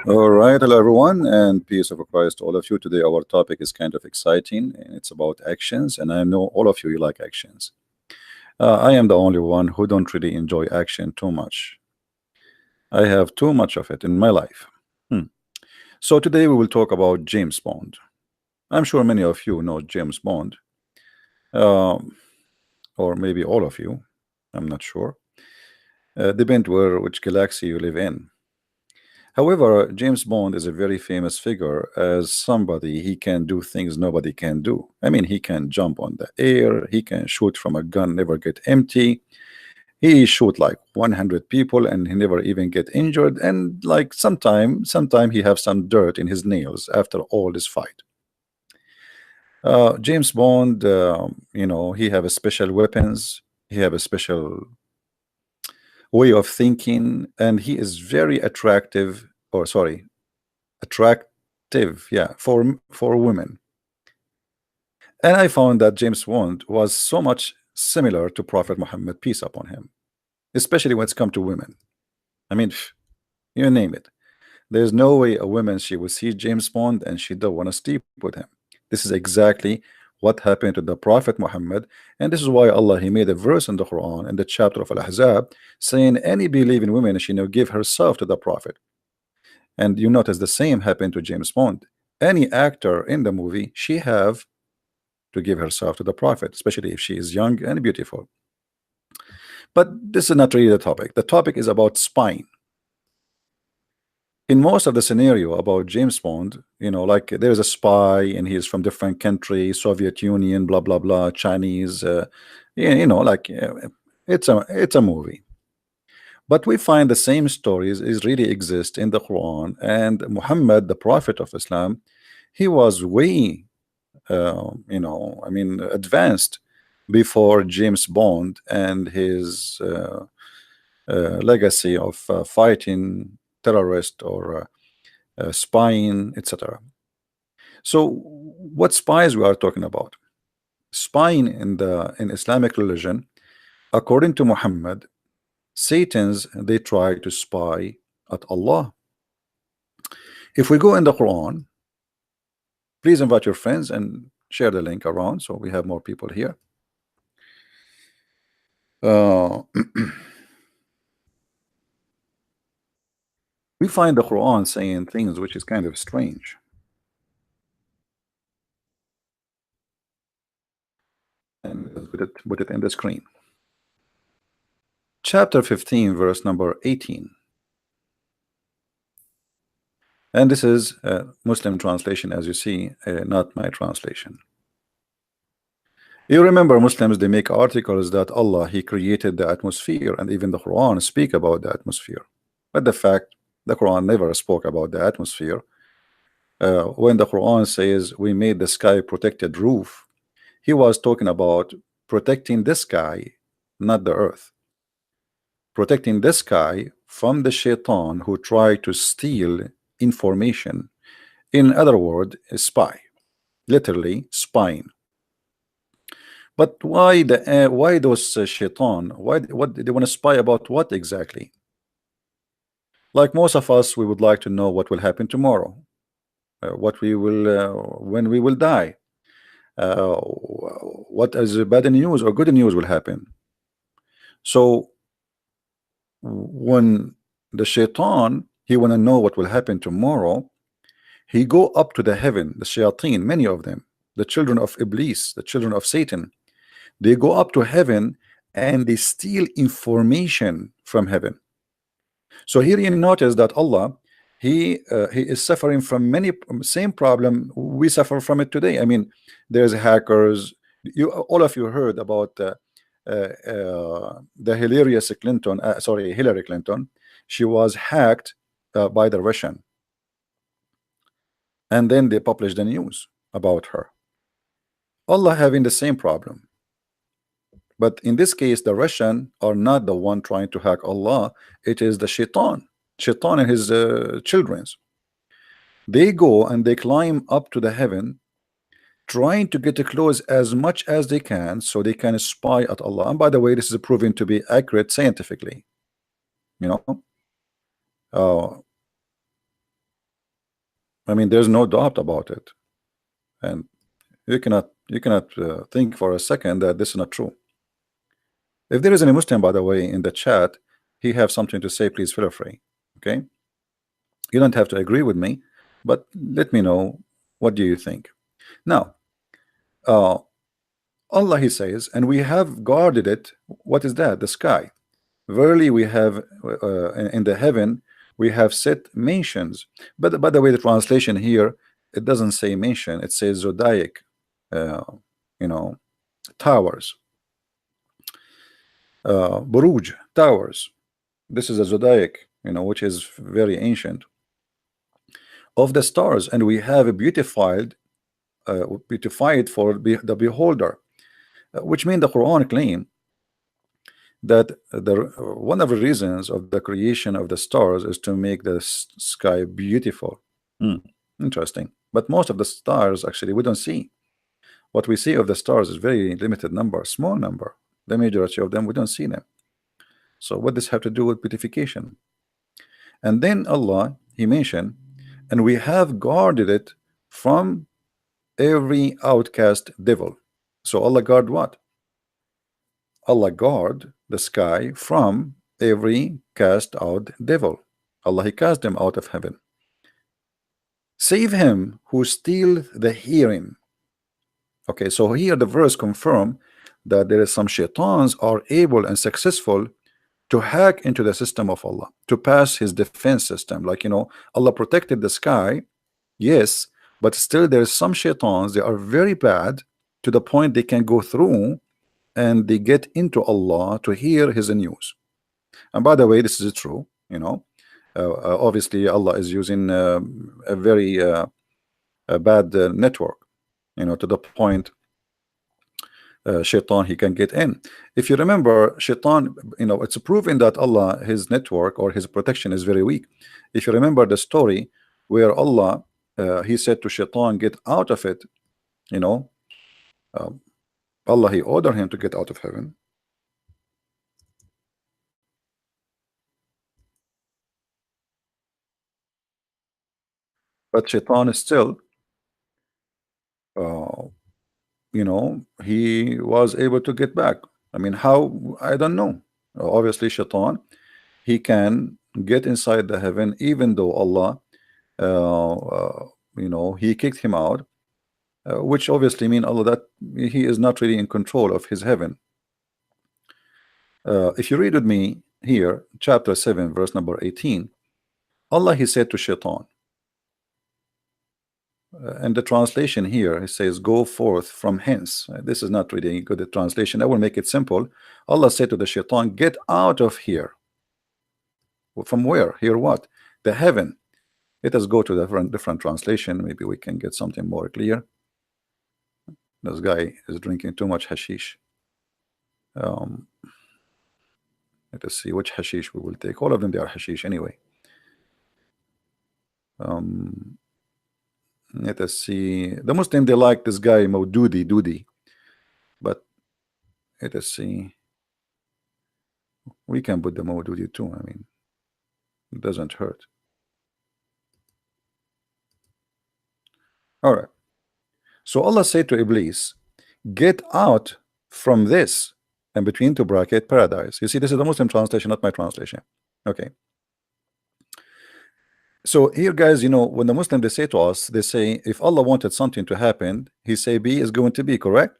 All right, hello everyone, and peace of Christ to all of you. Today, our topic is kind of exciting, and it's about actions. And I know all of you like actions. I am the only one who don't really enjoy action too much. I have too much of it in my life. Hmm. So today we will talk about James Bond. I'm sure many of you know James Bond, um, or maybe all of you. I'm not sure. Depend where which galaxy you live in. However, James Bond is a very famous figure as somebody he can do things nobody can do. I mean, he can jump on the air, he can shoot from a gun, never get empty. He shoot like 100 people and he never even get injured. And like sometime he have some dirt in his nails after all this fight. James Bond, he have a special weapons. He have a special way of thinking, and he is very attractive. Or sorry, attractive, yeah, for women. And I found that James Bond was so much similar to Prophet Muhammad, peace upon him, especially when it's come to women. I mean, you name it. There's no way a woman she will see James Bond and she don't want to sleep with him. This is exactly what happened to the Prophet Muhammad, and this is why Allah He made a verse in the Quran in the chapter of Al-Ahzab saying any believing woman she give herself to the Prophet. And you notice the same happened to James Bond. Any actor in the movie, she have to give herself to the Prophet, especially if she is young and beautiful. But this is not really the topic. The topic is about spying. In most of the scenario about James Bond, like there's a spy and he's from different country, Soviet Union, blah blah blah, Chinese, like it's a movie. But we find the same stories is really exist in the Quran, and Muhammad, the Prophet of Islam, he was way, I mean, advanced before James Bond and his legacy of fighting terrorists or spying, etc. So, what spies we are talking about? Spying in Islamic religion, according to Muhammad, Satan's they try to spy at Allah. If we go in the Quran, please invite your friends and share the link around so we have more people here. Uh, we find the Quran saying things which is kind of strange. And let's put it in the screen. Chapter 15, verse number 18. And this is a Muslim translation, as you see, not my translation. You remember Muslims, they make articles that Allah, He created the atmosphere, and even the Quran speak about the atmosphere. But the fact, the Quran never spoke about the atmosphere. When the Quran says we made the sky protected roof, He was talking about protecting the sky, not the earth. Protecting the sky from the shaitan who tried to steal information. In other words, a spy, literally spying. But why those shaitan? What they want to spy about? What exactly? Like most of us, we would like to know what will happen tomorrow, what we will when we will die, what is bad news or good news will happen. So when the shaitan he want to know what will happen tomorrow, he go up to the heaven. The shayateen, many of them, the children of Iblis, the children of Satan, they go up to heaven and they steal information from heaven. So here you notice that Allah, he is suffering from many same problem we suffer from it today. I mean, there's hackers. You all of you heard about the Hillary Clinton. She was hacked by the Russian, and then they published the news about her. Allah having the same problem. But in this case, the Russian are not the one trying to hack Allah. It is the shaitan and his children's. They go and they climb up to the heaven, trying to get close as much as they can so they can spy at Allah. And by the way, this is proven to be accurate scientifically. You know, uh, I mean, there's no doubt about it, and you cannot think for a second that this is not true. If there is any Muslim, by the way, in the chat, he have something to say, please feel free. Okay, you don't have to agree with me, but let me know what do you think. Now, uh, Allah, he says, and we have guarded it. What is that? The sky. Verily, we have in the heaven we have set mentions. But by the way, the translation here, it doesn't say mention. It says zodiac, uh, you know, towers, buruj, towers. This is a zodiac, which is very ancient of the stars, and we have beautified for the beholder, which means the Quran claim that one of the reasons of the creation of the stars is to make the sky beautiful. Hmm, interesting. But most of the stars actually we don't see. What we see of the stars is very limited number, small number. The majority of them we don't see them. So what does have to do with beautification? And then Allah, he mentioned, and we have guarded it from every outcast devil. So Allah guard what? Allah guard the sky from every cast out devil. Allah, he cast them out of heaven. Save him who steal the hearing. Okay, so here the verse confirm that there is some shaitans are able and successful to hack into the system of Allah, to pass his defense system. Like, Allah protected the sky, yes, but still there is some shaitans, they are very bad to the point they can go through and they get into Allah to hear his news. And by the way, this is true, obviously Allah is using a very bad network, to the point shaitan he can get in. If you remember, shaitan, it's proven that Allah, his network or his protection is very weak. If you remember the story where Allah he said to shaitan, get out of it, Allah, he ordered him to get out of heaven. But shaitan is still he was able to get back. I mean, how? I don't know. Obviously shaitan, he can get inside the heaven even though Allah he kicked him out, which obviously mean Allah that he is not really in control of his heaven. If you read with me here, chapter 7 verse number 18, Allah, he said to shaitan, and the translation here, it says, go forth from hence. This is not really a good translation. I will make it simple. Allah said to the shaitan, get out of here. From where? Here what? The heaven. Let us go to the different translation. Maybe we can get something more clear. This guy is drinking too much hashish. Let us see which hashish we will take. All of them, they are hashish anyway. Let us see. The Muslim, they like this guy Maududi, but let us see. We can put the Maududi too. I mean, it doesn't hurt. All right. So Allah said to Iblis, get out from this, and between two bracket paradise. You see, this is the Muslim translation, not my translation. Okay. So here, guys, when the Muslim, they say to us, they say, if Allah wanted something to happen, he say B is going to be, correct?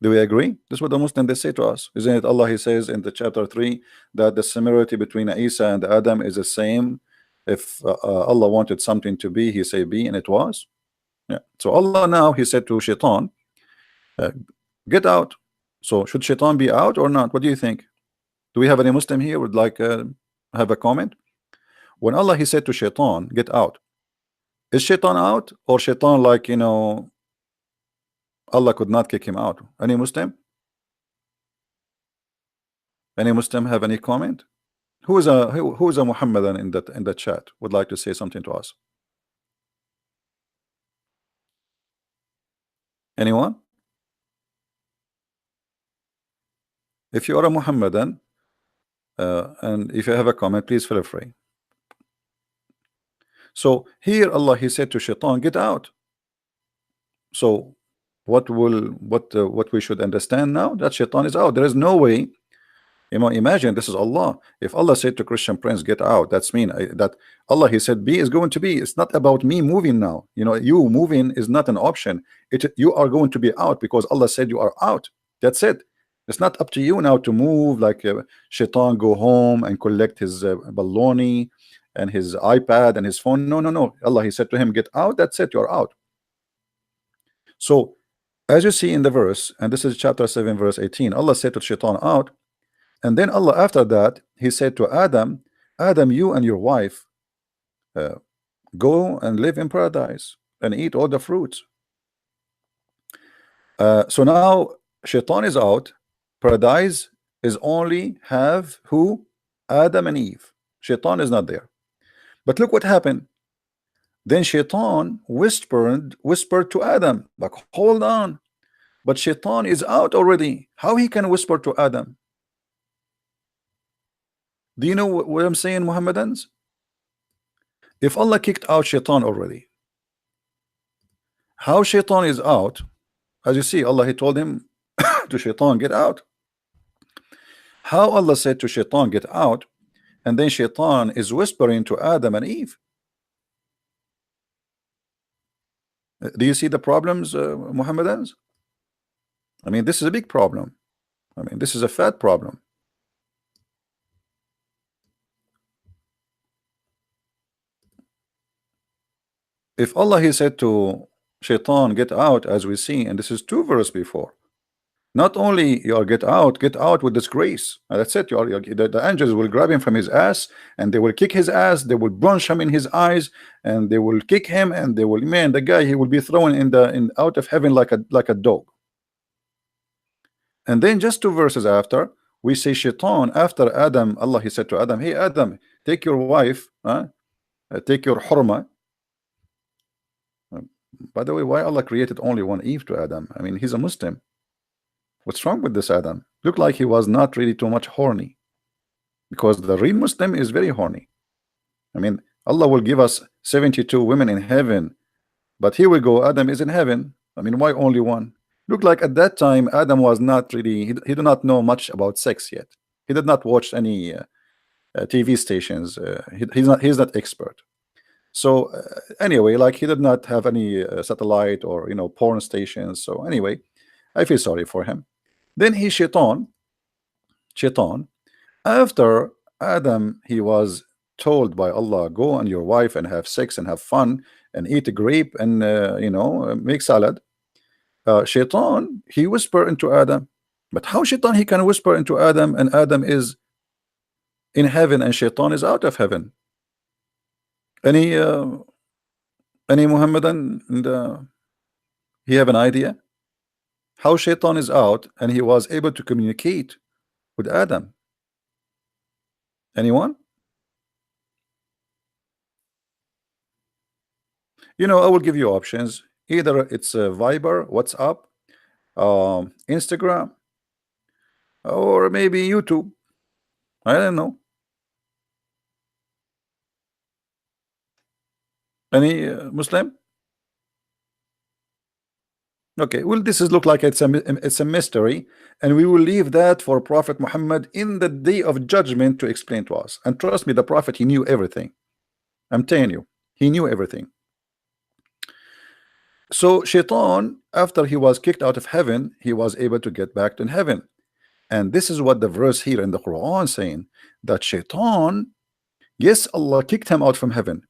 Do we agree? This is what the Muslim, they say to us. Isn't it Allah, he says in the chapter 3 that the similarity between Isa and Adam is the same. If Allah wanted something to be, he say be, and it was. Yeah. So Allah now, he said to shaitan, get out. So should shaitan be out or not? What do you think? Do we have any Muslim here would like have a comment? When Allah, he said to shaitan, get out, is shaitan out, or shaitan, like, Allah could not kick him out? Any Muslim? Any Muslim have any comment? Who is a Muhammadan in that chat would like to say something to us? Anyone? If you are a Muhammadan and if you have a comment, please feel free. So here Allah he said to Shaitan, get out. So what we should understand now, that Shaitan is out. There is no way. Imagine this is Allah. If Allah said to Christian Prince, get out, that's mean that Allah he said be is going to be. It's not about me moving now. You moving is not an option. You are going to be out because Allah said you are out. That's it. It's not up to you now to move like Shaitan go home and collect his baloney and his iPad and his phone. No, no, no. Allah he said to him, get out. That's it. You're out. So as you see in the verse, and this is chapter 7 verse 18, Allah said to Shaitan, out. And then Allah after that he said to Adam, Adam, you and your wife go and live in paradise and eat all the fruits. So now Shaitan is out. Paradise is only have who? Adam and Eve. Shaitan is not there. But look what happened. Then Shaitan whispered to Adam, like, hold on, but Shaitan is out already. How he can whisper to Adam? Do you know what I'm saying, Muhammadans? If Allah kicked out Shaitan already, how Shaitan is out? As you see, Allah he told him to Shaitan, get out. How Allah said to Shaitan, get out, and then Shaitan is whispering to Adam and Eve. Do you see the problems, Muhammadans? I mean, this is a big problem. I mean, this is a fat problem. If Allah he said to Shaitan, get out, as we see, and this is 2 verses before, not only you are get out with disgrace. That's it. The angels will grab him from his ass and they will kick his ass. They will punch him in his eyes and they will kick him and they will, man, the guy, he will be thrown out of heaven like a dog. And then just 2 verses after, we say Shaitan after Adam. Allah he said to Adam, hey Adam, take your wife, take your hurma. By the way, why Allah created only one Eve to Adam? I mean, he's a Muslim. What's wrong with this Adam? Looked like he was not really too much horny, because the real Muslim is very horny. I mean, Allah will give us 72 women in heaven, but here we go, Adam is in heaven. I mean, why only one? Looked like at that time Adam was not really, he did not know much about sex yet. He did not watch any TV stations. He's not expert. So anyway, like he did not have any satellite or porn stations. So anyway, I feel sorry for him. Then he Shaitan, after Adam, he was told by Allah, go on your wife and have sex and have fun and eat a grape and make salad. Shaitan, he whispered into Adam. But how Shaitan he can whisper into Adam, and Adam is in heaven and Shaitan is out of heaven? Any Muhammadan, and he have an idea how Shaitan is out and he was able to communicate with Adam? Anyone? I will give you options. Either it's Viber, WhatsApp, Instagram, or maybe YouTube. I don't know. Any Muslim? Okay, well, this is look like it's a mystery, and we will leave that for Prophet Muhammad in the day of judgment to explain to us. And trust me, the Prophet, he knew everything. I'm telling you, he knew everything. So Shaitan, after he was kicked out of heaven, he was able to get back to heaven. And this is what the verse here in the Quran saying, that Shaitan, yes, Allah kicked him out from heaven,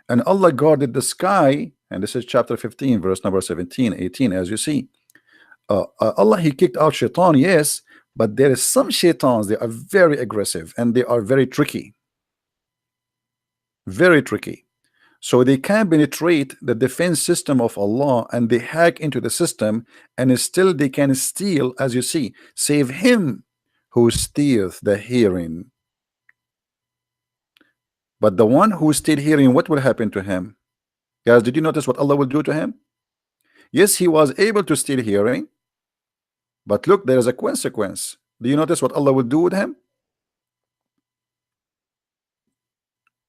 and Allah guarded the sky. And this is chapter 15 verse number 17, 18, as you see. Allah he kicked out Shaitan, yes, but there is some Shaitans, they are very aggressive and they are very tricky, so they can penetrate the defense system of Allah and they hack into the system, and still they can steal, as you see, save him who steals the hearing. But the one who steals hearing, what will happen to him? Guys, did you notice what Allah will do to him? Yes, he was able to steal hearing, but look, there is a consequence. Do you notice what Allah will do with him?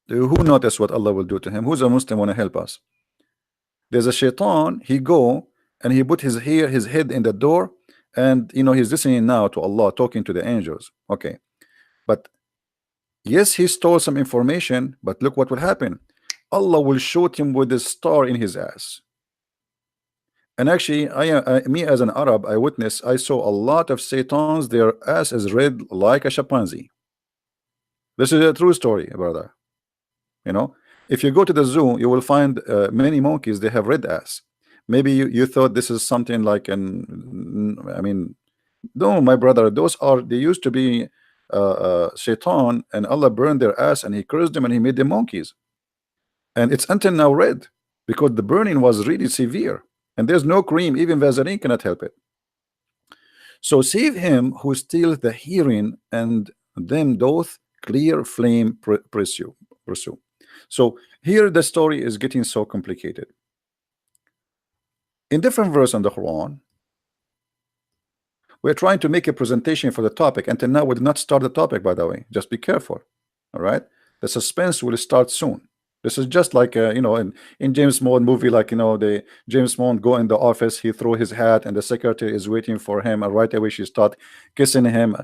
Who noticed what Allah will do to him? Who's a Muslim want to help us? There's a shaitan. He go and he put his head in the door, and he's listening now to Allah talking to the angels. Okay, but yes, he stole some information, but look what will happen. Allah will shoot him with a star in his ass. And actually, me as an Arab, I witnessed, I saw a lot of Satans, their ass is red like a chimpanzee. This is a true story, brother. If you go to the zoo, you will find many monkeys, they have red ass. Maybe you thought this is something like I mean, no, my brother, they used to be Shaitan, and Allah burned their ass and he cursed them and he made them monkeys. And it's until now red because the burning was really severe. And there's no cream, even Vaseline cannot help it. So save him who steals the hearing, and them doth clear flame pursue. So here the story is getting so complicated. In different verse on the Quran, we're trying to make a presentation for the topic. Until now, we did not start the topic, by the way. Just be careful. All right, the suspense will start soon. This is just like in James Bond movie, like the James Bond go in the office, he throw his hat, and the secretary is waiting for him, and right away she start kissing him.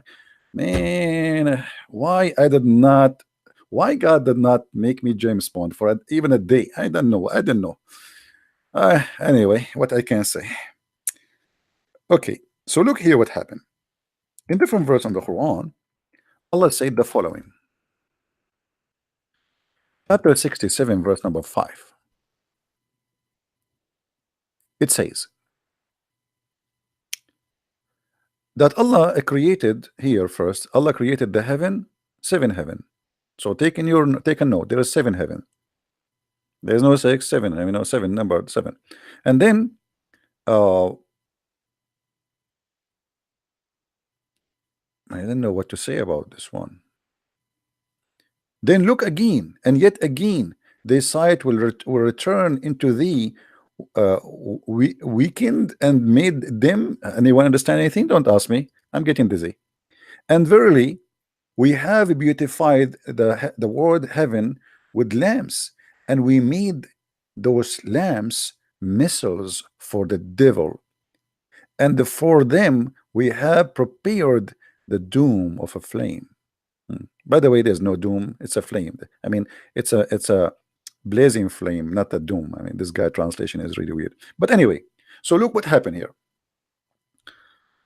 Man, why God did not make me James Bond for even a day? I don't know. Anyway, what I can say. Okay, so look here what happened. In different verse on the Quran, Allah said the following. Chapter 67, verse number 5. It says that Allah created here first. Allah created the heaven, 7 heaven. So take a note. There is 7 heaven. There is no 6, 7. 7, number 7. And then I don't know what to say about this one. Then look again, and yet again, the sight will return into thee, weakened and made them. Anyone understand anything? Don't ask me. I'm getting dizzy. And verily, we have beautified the word heaven with lamps, and we made those lamps missiles for the devil, and for them we have prepared the doom of a flame. By the way, there's no doom, it's a flame. I mean, it's a blazing flame, not a doom. I mean, this guy translation is really weird. But anyway, so look what happened here.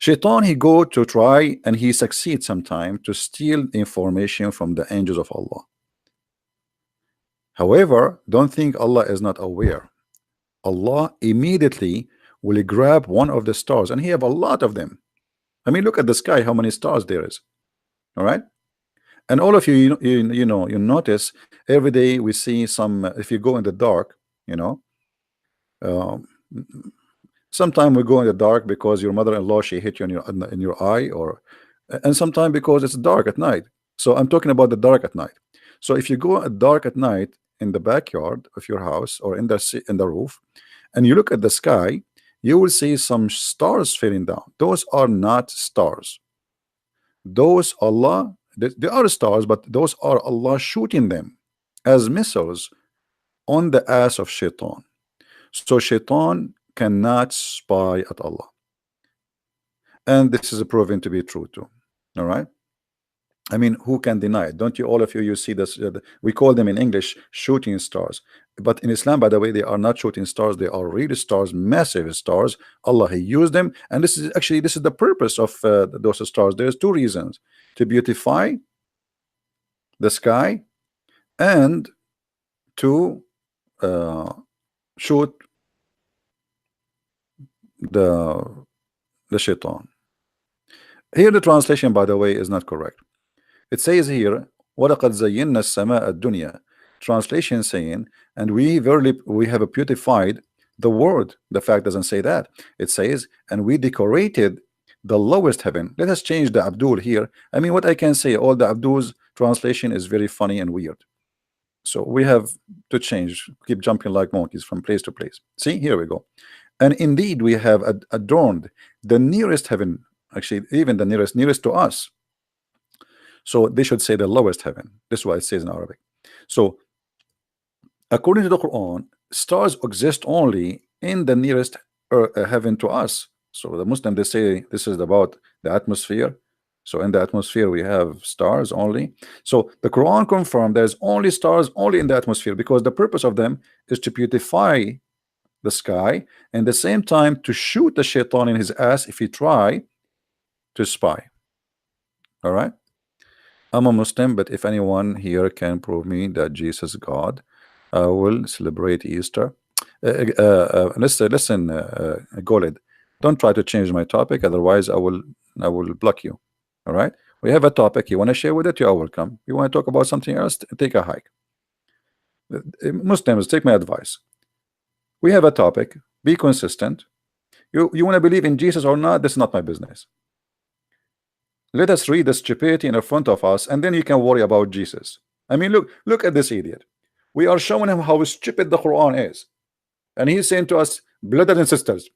Shaitan, he go to try, and he succeeds sometime to steal information from the angels of Allah. However, don't think Allah is not aware. Allah immediately will grab one of the stars, and he have a lot of them. I mean, look at the sky, how many stars there is. All right. And all of you, you notice every day we see some. If you go in the dark, sometimes we go in the dark because your mother-in-law, she hit you in your eye, and sometimes because it's dark at night. So I'm talking about the dark at night. So if you go at dark at night in the backyard of your house or in the roof, and you look at the sky, you will see some stars falling down. Those are not stars. Those they are stars, but those are Allah shooting them as missiles on the ass of Shaitan. So Shaitan cannot spy at Allah, and this is proven to be true too. All right, I mean, who can deny it? Don't you, all of you see this? We call them in English shooting stars, but in Islam, by the way, they are not shooting stars. They are real stars, massive stars. Allah, he used them, and this is the purpose of those stars. There's 2 reasons: to beautify the sky and to shoot the Shaitan. Here the translation, by the way, is not correct. It says here, وَلَقَدْ زَيِّنَّا السَّمَاءَ الدُّنْيَا. Translation saying, and we have beautified the word. The fact doesn't say that. It says, and we decorated the lowest heaven. Let us change the Abdul here. I mean, what I can say, all the Abdul's translation is very funny and weird. So we have to change, keep jumping like monkeys from place to place. See, here we go. And indeed, we have adorned the nearest heaven, actually, even the nearest to us. So they should say the lowest heaven. This is what it says in Arabic. So According to the Quran, stars exist only in the nearest heaven to us. So the Muslim, they say this is about the atmosphere. So in the atmosphere we have stars only. So the Quran confirmed there's only stars only in the atmosphere, because the purpose of them is to beautify the sky, and the same time to shoot the shaitan in his ass if he try to spy. All right, I'm a Muslim, but if anyone here can prove me that Jesus is God, I will celebrate Easter. Listen, Golid, don't try to change my topic, otherwise I will block you. All right, we have a topic. You want to share with it, you are welcome. You want to talk about something else, take a hike. Muslims, take my advice. We have a topic. Be consistent. You want to believe in Jesus or not? That's not my business. Let us read the stupidity in front of us, and then you can worry about Jesus. I mean, look at this idiot. We are showing him how stupid the Quran is, and he's saying to us, brothers and sisters,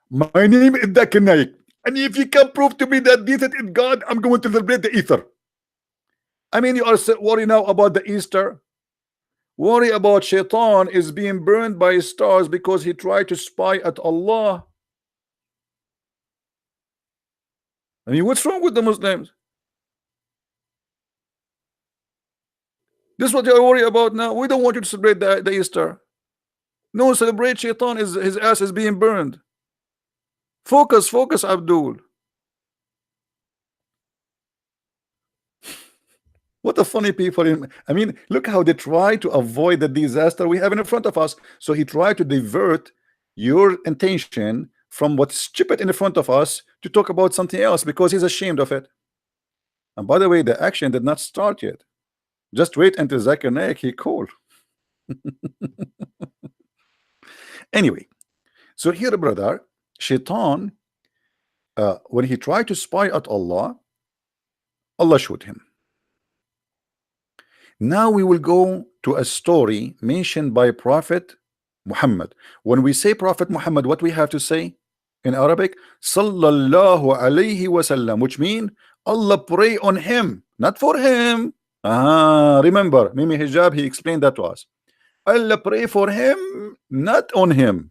my name is Zakir Naik, and if you can prove to me that Jesus is God, I'm going to celebrate the Easter. I mean, you are worried now about the Easter. Worry about Shaitan is being burned by stars because he tried to spy at Allah. I mean, what's wrong with the Muslims? This is what you're worried about now. We don't want you to celebrate the Easter. No, celebrate Shaitan, is his ass is being burned. Focus, Abdul. What a funny people. I mean, look how they try to avoid the disaster we have in front of us. So he tried to divert your attention from what's stupid in front of us to talk about something else because he's ashamed of it. And by the way, the action did not start yet. Just wait until Zakir Naik he called. Anyway, so here, brother, Shaitan, when he tried to spy at Allah, Allah showed him. Now we will go to a story mentioned by Prophet Muhammad. When we say Prophet Muhammad, what we have to say in Arabic? Sallallahu alayhi wasallam, which means Allah pray on him, not for him. Remember, Mimi Hijab, he explained that to us. Allah pray for him, not on him.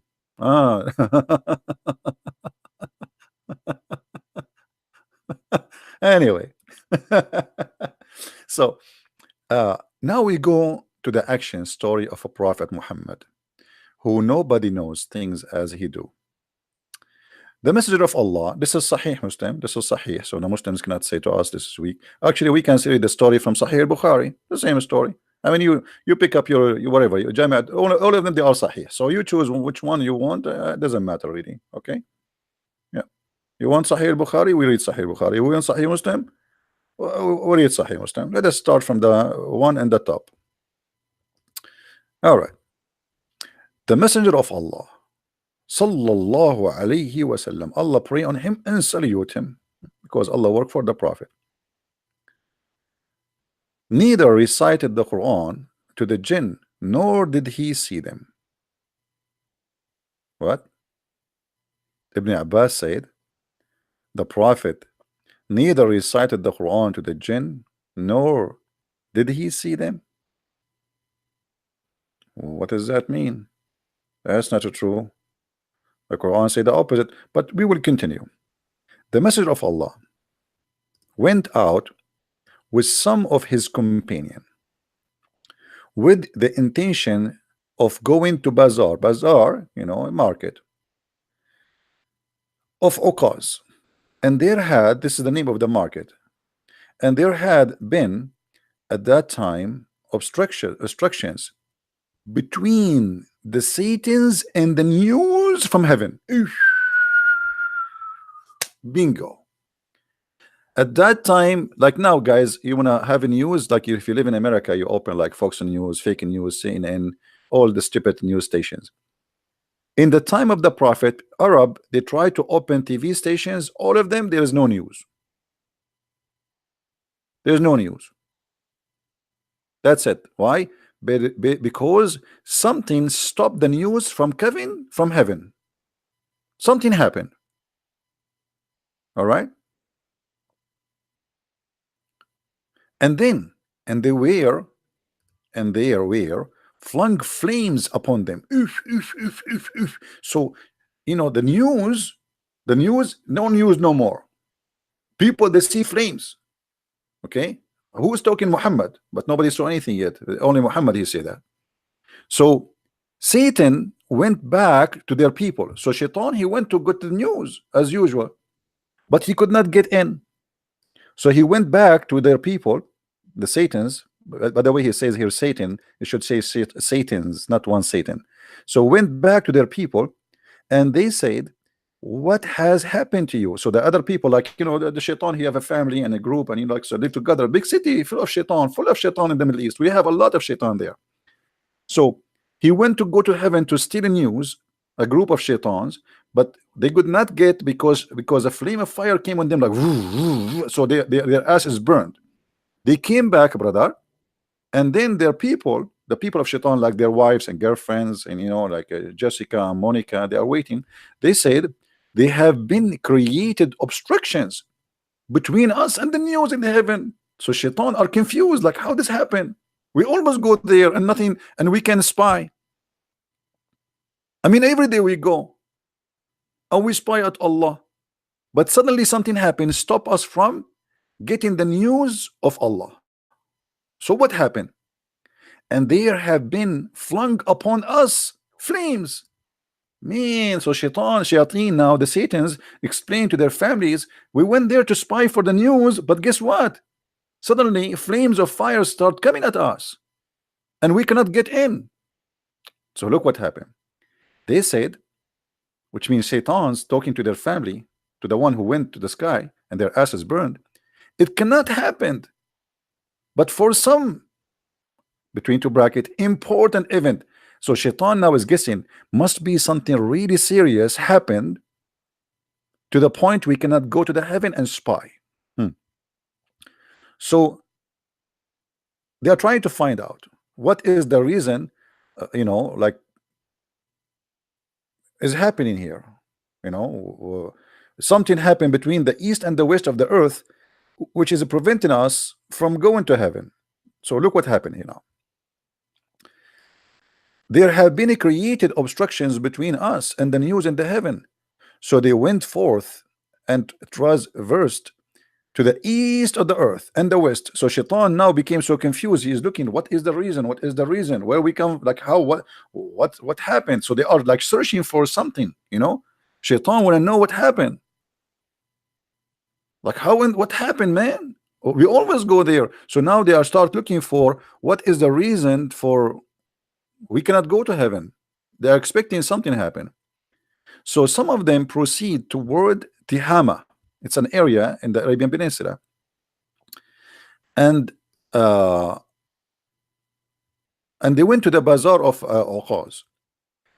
Anyway, so now we go to the action story of a Prophet Muhammad, who nobody knows things as he do. The Messenger of Allah, this is Sahih Muslim, this is Sahih, so the Muslims cannot say to us this is weak. Actually, we can say the story from Sahih al-Bukhari, the same story. I mean, you pick up your whatever, your Jamiat, all of them, they are Sahih. So you choose which one you want, doesn't matter really, okay? Yeah. You want Sahih al-Bukhari, we read Sahih al-Bukhari. We want Sahih Muslim, we read Sahih Muslim. Let us start from the one in the top. All right. The Messenger of Allah, Sallallahu alayhi wasallam, Allah pray on him and salute him, because Allah worked for the Prophet. Neither recited the Quran to the jinn, nor did he see them. What? Ibn Abbas said, the Prophet neither recited the Quran to the jinn, nor did he see them. What does that mean? That's not true. The Quran said the opposite, but we will continue. The Messenger of Allah went out with some of his companion with the intention of going to bazaar, you know, a market of Okaz. And there had, this is the name of the market, and there had been at that time obstructions between the Satans and the news from heaven. Bingo. At that time, like now, guys, you want to have a news, like if you live in America, you open like Fox News, fake news, CNN, all the stupid news stations. In the time of the Prophet, Arab, they try to open TV stations, all of them, there is no news. There's no news. That's it. Why? Because something stopped the news from coming from heaven. Something happened. All right. And then, and they were flung flames upon them. Oof, oof, oof, oof, oof. So, you know, the news, no news no more. People, they see flames. Okay, who is talking? Muhammad, but nobody saw anything yet. Only Muhammad he said that. So Satan went back to their people. So Shaitan, he went to get the news as usual, but he could not get in. So he went back to their people, the Satans. By the way, he says here Satan, it should say Satans, not one Satan. So went back to their people, and they said, what has happened to you? So the other people, like, you know, the Shaitan, he have a family and a group, and, you know, like, so live together, big city full of Shaitan in the Middle East. We have a lot of Shaitan there. So he went to go to heaven to steal news, a group of Shaitans, but they could not get, because a flame of fire came on them, like so their ass is burned. They came back, brother, and then their people, the people of Shaitan, like their wives and girlfriends, and, you know, like Jessica and Monica, they are waiting. They said they have been created obstructions between us and the news in heaven. So Shaitan are confused, like, how this happen? We always go there and nothing, and we can spy. I mean, every day we go and we spy at Allah, but suddenly something happens, stop us from getting the news of Allah. So what happened? And there have been flung upon us flames. Man, so shayateen now, the Satans explain to their families, we went there to spy for the news, but guess what? Suddenly flames of fire start coming at us, and we cannot get in. So look what happened. They said, which means Satan's talking to their family, to the one who went to the sky and their asses burned, it cannot happen. But for some, between two bracket, important event. So Shaitan now is guessing, must be something really serious happened to the point we cannot go to the heaven and spy. So they are trying to find out what is the reason, you know, like, is happening here. You know, something happened between the east and the west of the earth, which is preventing us from going to heaven. So look what happened here now. There have been created obstructions between us and the news in the heaven. So they went forth and traversed to the east of the earth and the west. So Shaitan now became so confused. He is looking, what is the reason? What is the reason? Where we come, like, how, what happened? So they are like searching for something, you know. Shaitan want to know what happened. Like, how and what happened, man? We always go there. So now they are start looking for what is the reason for we cannot go to heaven. They are expecting something happen. So some of them proceed toward Tihama. It's an area in the Arabian Peninsula, and they went to the bazaar of Uqaz,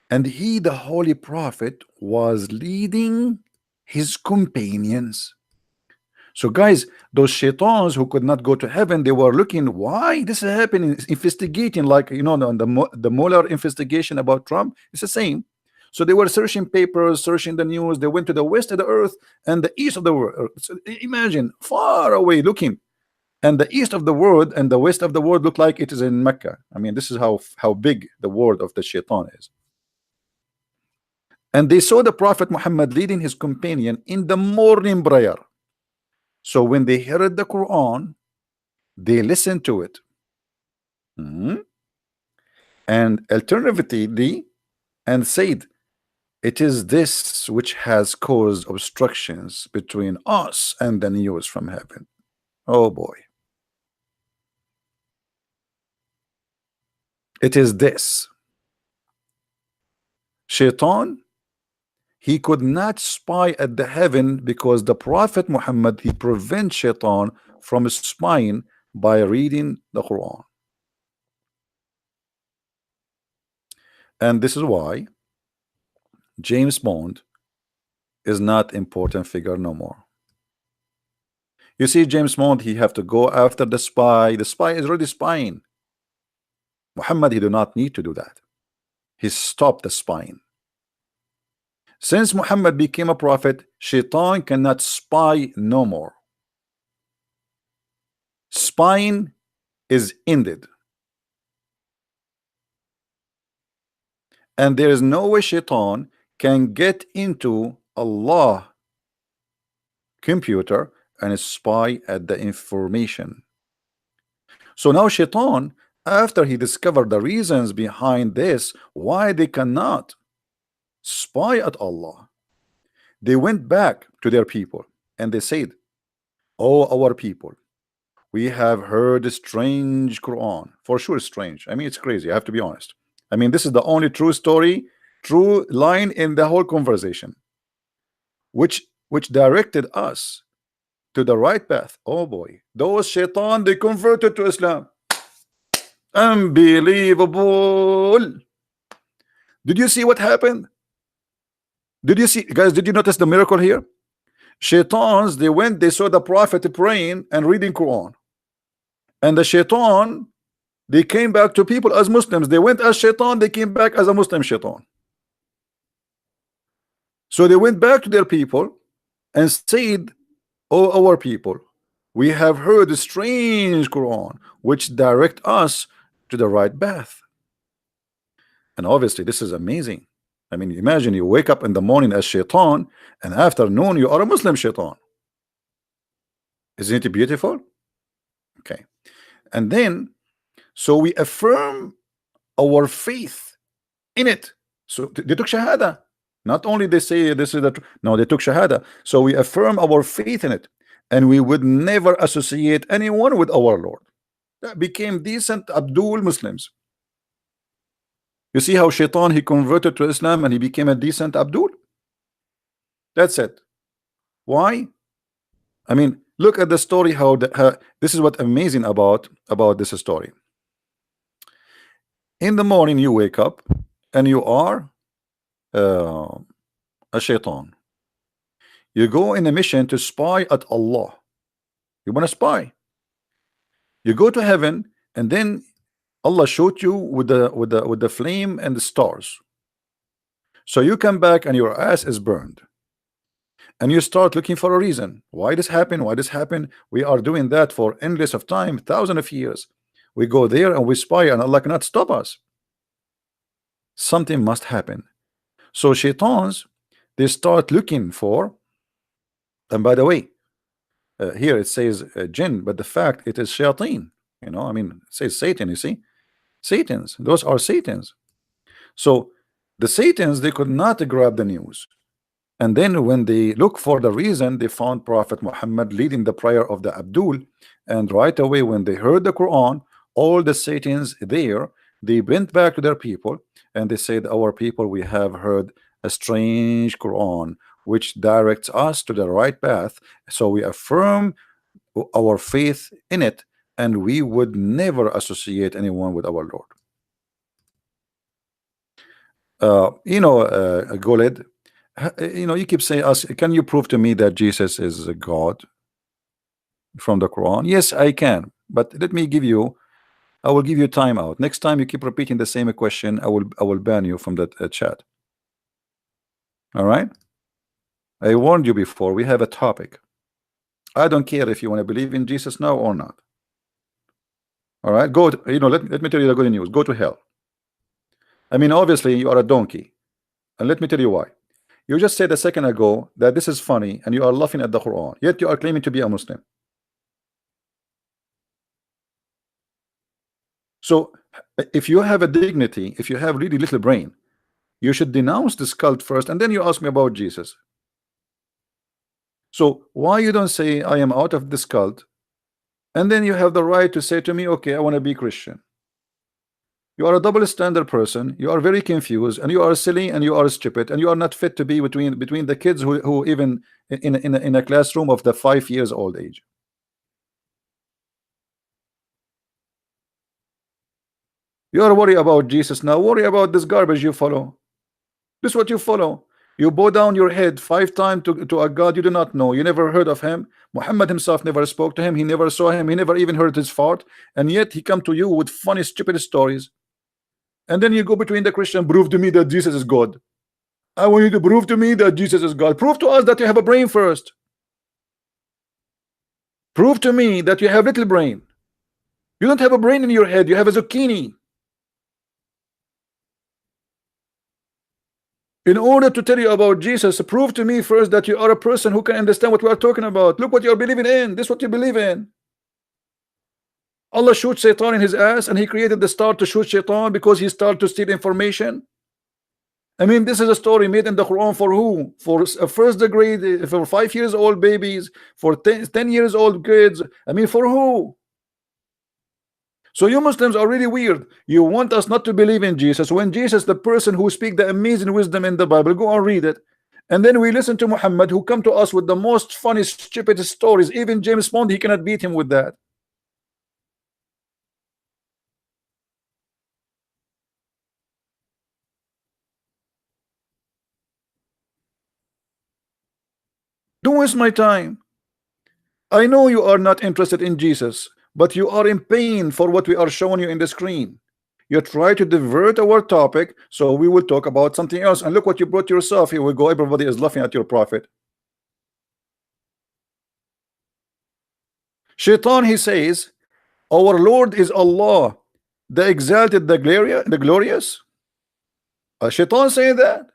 and he, the holy prophet, was leading his companions. So guys, those shaitans who could not go to heaven, they were looking, why this is happening, investigating, like, you know, the Mueller investigation about Trump. It's the same. So they were searching papers, searching the news. They went to the west of the earth and the east of the world. So imagine, far away looking, and the east of the world and the west of the world look like it is in Mecca. I mean, this is how big the world of the shaitan is. And they saw the Prophet Muhammad leading his companion in the morning prayer. So when they heard the Quran, they listened to it. And alternatively, and said, it is this which has caused obstructions between us and the news from heaven. Oh boy. It is this. Shaitan, he could not spy at the heaven because the Prophet Muhammad, he prevents Shaitan from spying by reading the Quran. And this is why James Bond is not important figure no more. You see, James Bond, he have to go after the spy. The spy is already spying. Muhammad, he do not need to do that. He stopped the spying. Since Muhammad became a prophet, Shaitan cannot spy no more. Spying is ended. And there is no way shaitan can get into Allah computer and spy at the information. So now shaitan, after he discovered the reasons behind this, why they cannot spy at Allah, they went back to their people and they said, "Oh, our people, we have heard a strange Quran." For sure strange. I mean, it's crazy, I have to be honest. I mean, this is the only true story, true line in the whole conversation, which directed us to the right path. Oh boy, those shaitan, they converted to Islam. Unbelievable. Did you see what happened? Did you see, guys, did you notice the miracle here? Shaitans, they went, they saw the prophet praying and reading Quran, and the shaitan, they came back to people as Muslims. They went as shaitan, they came back as a Muslim shaitan. So they went back to their people and said, "Oh, our people, we have heard a strange Quran which direct us to the right path." And obviously this is amazing. I mean, imagine you wake up in the morning as shaitan, and afternoon you are a Muslim shaitan. Isn't it beautiful? Okay. And then, so we affirm our faith in it. So they took shahada. Not only they say this is the no, they took shahada. So we affirm our faith in it, and we would never associate anyone with our Lord. That became decent Abdul Muslims. You see how shaitan, he converted to Islam and he became a decent Abdul. That's it. Why? I mean, look at the story. How this is what amazing about this story. In the morning you wake up and you are a shaitan. You go in a mission to spy at Allah. You want to spy. You go to heaven, and then Allah showed you with the flame and the stars. So you come back and your ass is burned, and you start looking for a reason why this happened. Why this happened? We are doing that for endless of time, thousands of years. We go there and we spy, and Allah cannot stop us. Something must happen. So shaitans, they start looking for, and by the way, here it says jinn, but the fact it is shayateen. You know, I mean, it says Satan. You see, Satans. Those are Satans. So the Satans, they could not grab the news. And then when they look for the reason, they found Prophet Muhammad leading the prayer of the Abdul. And right away, when they heard the Quran, all the Satans there, they went back to their people and they said, "Our people, we have heard a strange Quran which directs us to the right path. So we affirm our faith in it, and we would never associate anyone with our Lord." Goled, you keep saying us, "Can you prove to me that Jesus is a God from the Quran?" Yes, I can, but let me give you, I will give you time out. Next time you keep repeating the same question, I will ban you from that chat. All right, I warned you before. We have a topic. I don't care if you want to believe in Jesus now or not. All right, go to, let me tell you the good news. Go to hell. I mean, obviously you are a donkey, and let me tell you why. You just said a second ago that this is funny and you are laughing at the Quran, yet you are claiming to be a Muslim. So if you have a dignity, if you have really little brain, you should denounce this cult first, and then you ask me about Jesus. So why you don't say I am out of this cult, and then you have the right to say to me, okay, I want to be Christian? You are a double standard person. You are very confused, and you are silly, and you are stupid, and you are not fit to be between the kids who even in a classroom of the 5 years old age. You are worried about Jesus now. Worry about this garbage you follow. This is what you follow. You bow down your head 5 times to a God you do not know. You never heard of him. Muhammad himself never spoke to him. He never saw him. He never even heard his fart. And yet he come to you with funny, stupid stories. And then you go between the Christian, prove to me that Jesus is God. I want you to prove to me that Jesus is God. Prove to us that you have a brain first. Prove to me that you have little brain. You don't have a brain in your head. You have a zucchini. In order to tell you about Jesus, prove to me first that you are a person who can understand what we are talking about. Look what you are believing in. This is what you believe in. Allah shoots Shaitan in his ass, and he created the star to shoot Shaitan because he started to steal information. I mean, this is a story made in the Quran for who? For first degree, for 5 years old babies, for 10 years old kids. I mean, for who? So you Muslims are really weird. You want us not to believe in Jesus when Jesus, the person who speak the amazing wisdom in the Bible, go and read it. And then we listen to Muhammad, who come to us with the most funny, stupid stories. Even James Bond, he cannot beat him with that. Don't waste my time. I know you are not interested in Jesus, but you are in pain for what we are showing you in the screen. You try to divert our topic, so we will talk about something else. And look what you brought yourself. Here we go. Everybody is laughing at your prophet. Shaitan, he says, our Lord is Allah, the exalted, the glorious. Shaitan saying that.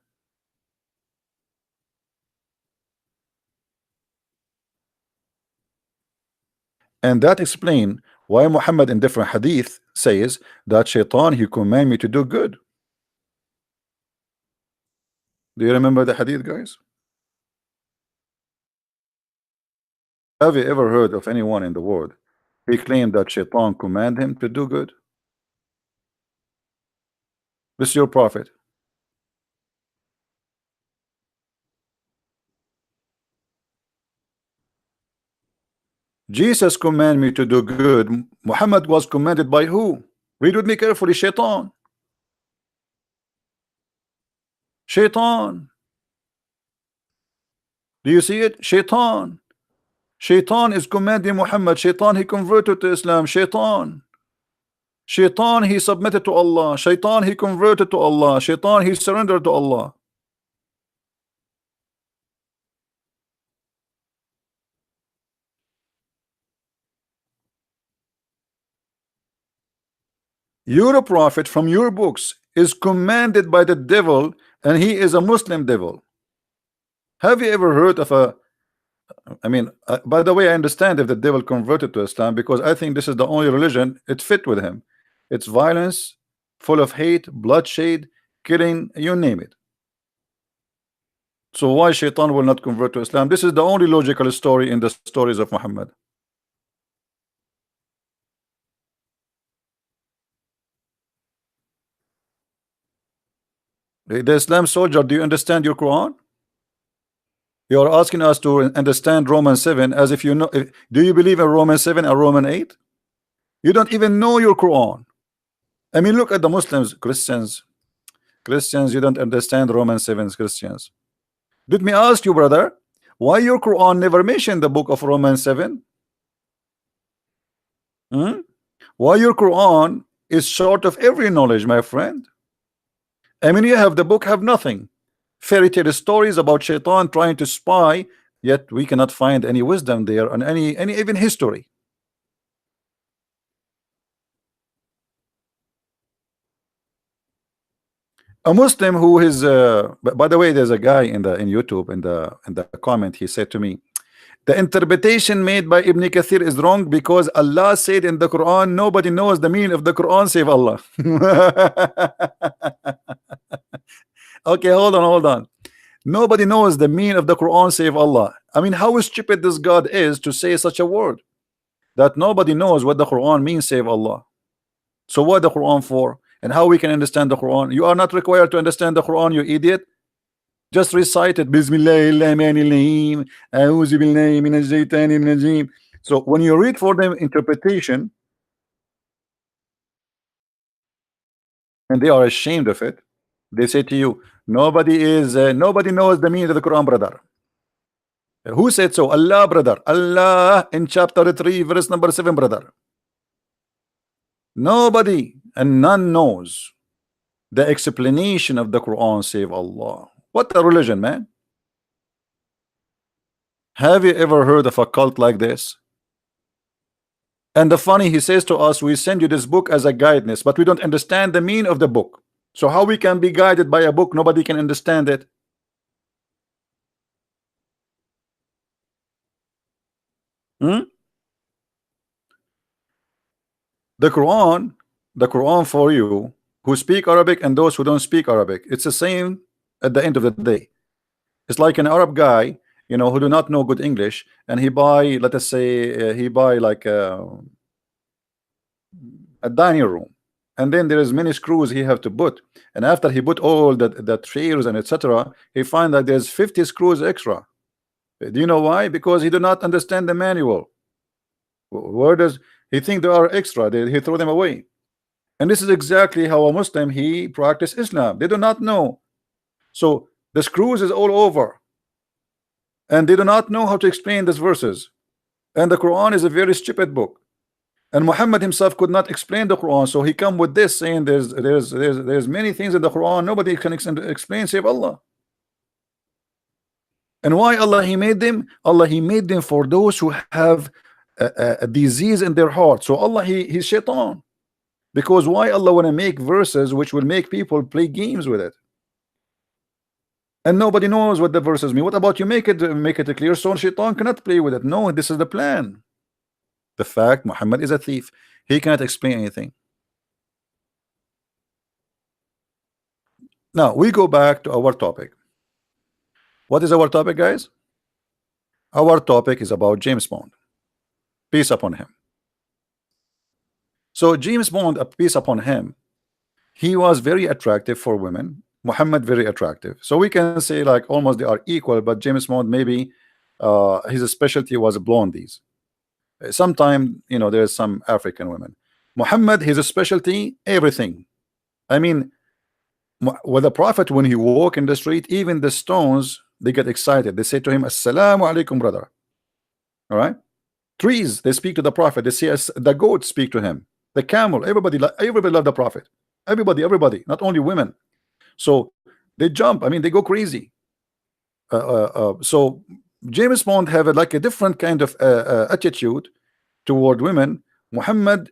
And that explain why Muhammad in different hadith says that Shaitan, he command me to do good. Do you remember the hadith, guys? Have you ever heard of anyone in the world he claimed that Shaitan command him to do good? This is your prophet. Jesus command me to do good. Muhammad was commanded by who? Read with me carefully. Shaitan. Shaitan. Do you see it? Shaitan. Shaitan is commanding Muhammad. Shaitan, he converted to Islam. Shaitan. Shaitan, he submitted to Allah. Shaitan, he converted to Allah. Shaitan, he surrendered to Allah. Your prophet from your books is commanded by the devil, and he is a Muslim devil. Have you ever heard of a I mean, by the way, I understand if the devil converted to Islam, because I think this is the only religion it fit with him. It's violence, full of hate, bloodshed, killing, you name it. So why Shaitan will not convert to Islam? This is the only logical story in the stories of Muhammad. The Islam soldier, do you understand your Quran? You are asking us to understand Romans 7 as if you know. Do you believe in Romans 7 and Romans 8? You don't even know your Quran. I mean, look at the Muslims, Christians, you don't understand Romans 7, Christians. Let me ask you, brother, why your Quran never mentioned the book of Romans 7? Why your Quran is short of every knowledge, my friend? I mean, you have the book, have nothing. Fairy tale stories about Shaitan trying to spy, yet we cannot find any wisdom there and any even history. A Muslim who is by the way, there's a guy in YouTube in the comment, he said to me, the interpretation made by Ibn Kathir is wrong because Allah said in the Quran nobody knows the meaning of the Quran save Allah. Okay, hold on. Nobody knows the meaning of the Quran save Allah. I mean, how stupid this God is to say such a word, that nobody knows what the Quran means save Allah. So what the Quran for? And how we can understand the Quran? You are not required to understand the Quran, you idiot. Just recite it. Bismillahirrahmanirrahim. A'udhu billahi minash shaitanir rajim. So when you read for them interpretation, and they are ashamed of it, they say to you, nobody knows the meaning of the Quran, brother. Who said so? Allah, brother. Allah in chapter 3 verse number 7, brother. Nobody and none knows the explanation of the Quran save Allah. What a religion, man. Have you ever heard of a cult like this? And the funny, he says to us, we send you this book as a guidance, but we don't understand the meaning of the book. So how we can be guided by a book nobody can understand it? Hmm? The Quran, the Quran for you who speak Arabic and those who don't speak Arabic, it's the same at the end of the day. It's like an Arab guy, you know, who do not know good English, and he buy, let us say, he buy like a dining room, and then there is many screws he have to put, and after he put all the chairs and etc., he find that there's 50 screws extra. Do you know why? Because he do not understand the manual. Where does he think there are extra? He throw them away. And this is exactly how a Muslim he practice Islam. They do not know. So the screws is all over, and they do not know how to explain these verses. And the Quran is a very stupid book. And Muhammad himself could not explain the Quran, so he come with this saying there's many things in the Quran nobody can explain save Allah. And why Allah he made them? Allah he made them for those who have a disease in their heart. So Allah he's shaitan. Because why Allah want to make verses which will make people play games with it? And nobody knows what the verses mean. What about you make it clear so shaitan cannot play with it? No, this is the plan. The fact Muhammad is a thief, he cannot explain anything. Now we go back to our topic. What is our topic, guys? Our topic is about James Bond, peace upon him. So James Bond, a peace upon him, he was very attractive for women. Muhammad very attractive. So we can say like almost they are equal, but James Bond maybe his specialty was blondies. Sometime, you know, there's some African women. Muhammad, his specialty, everything. I mean, with the Prophet, when he walk in the street, even the stones, they get excited. They say to him, Assalamu alaikum, brother. All right. Trees, they speak to the Prophet. They say, the goats speak to him. The camel, everybody love the Prophet. Everybody, not only women. So they jump. I mean, they go crazy. So James Bond have like a different kind of attitude toward women. Muhammad,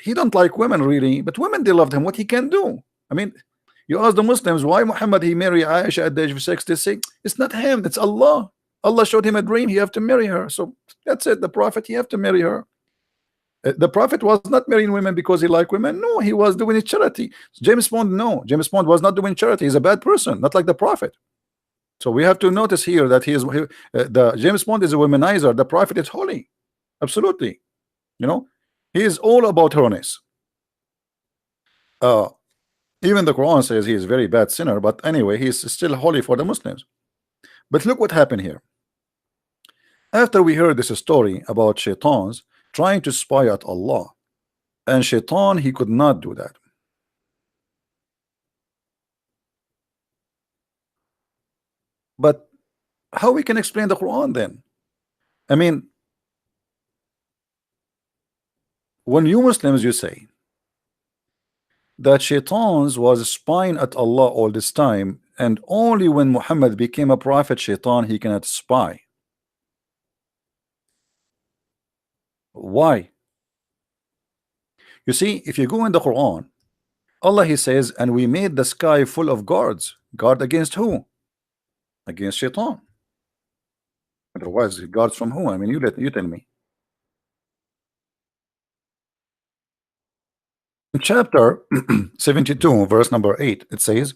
he don't like women really, but women they loved him. What he can do? I mean, you ask the Muslims why Muhammad he marry Aisha at the age of 6. They say it's not him, it's Allah. Allah showed him a dream. He have to marry her. So that's it. The Prophet he have to marry her. The Prophet was not marrying women because he liked women. No, he was doing it charity. James Bond, no, James Bond was not doing charity. He's a bad person, not like the Prophet. So we have to notice here that the James Bond is a womanizer. The Prophet is holy, absolutely. You know, he is all about holiness. Even the Quran says he is a very bad sinner, but anyway, he's still holy for the Muslims. But look what happened here. After we heard this story about shaitans trying to spy at Allah, and shaitan he could not do that. But how we can explain the Quran then? I mean, when you Muslims you say that shaitans was spying at Allah all this time, and only when Muhammad became a prophet, shaitan he cannot spy. Why? You see, if you go in the Quran, Allah he says, and we made the sky full of guards. Guard against who? Against shaitan. Otherwise, guards from who? I mean, you tell me. In chapter 72, verse number 8, it says,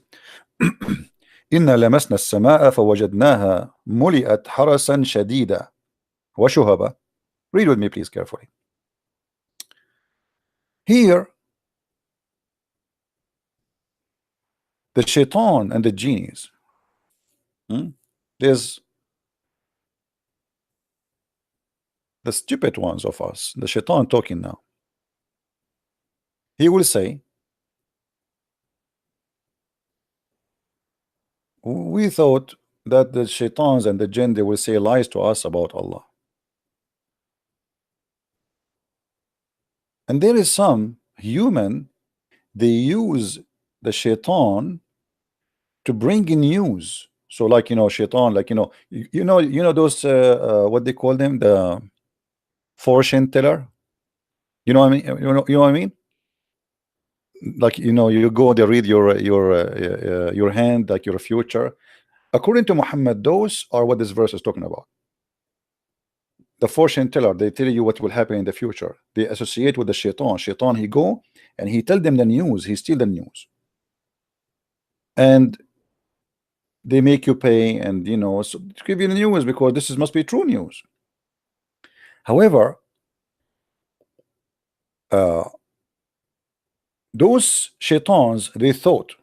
إنا لمسنا السماء فوجدناها ملئت حرسا شديدا وشهبا. Read with me, please, carefully. Here, the shaitan and the genies, there's the stupid ones of us, the shaitan talking now. He will say, we thought that the shaitans and the jinn, they will say lies to us about Allah. And there is some human, they use the shaitan to bring in news. So like, you know, shaitan, like, you know those what they call them, the fortune teller. You know what I mean? You know what I mean? like, you know, you go, they read your hand, like your future. According to Muhammad, those are what this verse is talking about. The fortune teller, they tell you what will happen in the future. They associate with the shaitan. Shaitan, he go and he tell them the news, he steal the news, and they make you pay, and you know, so to give you the news because this is must be true news. However, uh, those shaitans, they thought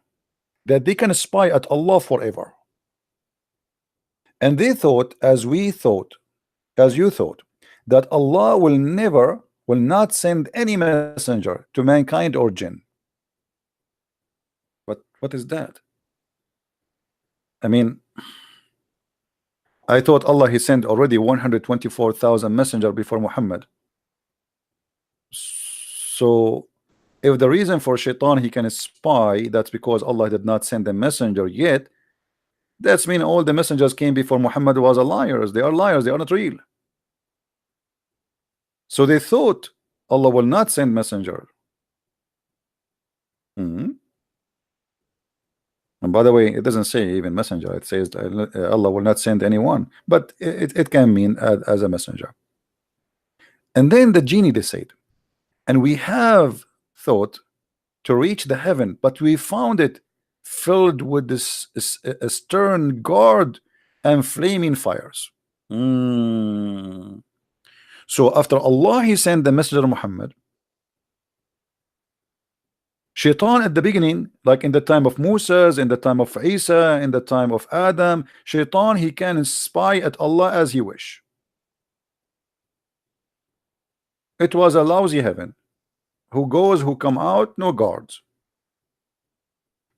that they can spy at Allah forever, and they thought, as we thought, as you thought, that Allah will not send any messenger to mankind or jinn. But what is that? I mean, I thought Allah, he sent already 124,000 messenger before Muhammad. So if the reason for shaitan he can spy, that's because Allah did not send a messenger yet, that's mean all the messengers came before Muhammad was a liars. They are liars, they are not real. So they thought Allah will not send messenger. And by the way, it doesn't say even messenger, it says Allah will not send anyone, but it can mean as a messenger. And then the genie, they said, and we have thought to reach the heaven, but we found it filled with this a stern guard and flaming fires. So after Allah he sent the messenger Muhammad, shaitan at the beginning, like in the time of Moses, in the time of Isa, in the time of Adam, shaitan he can spy at Allah as he wish. It was a lousy heaven, who goes, who come out, no guards.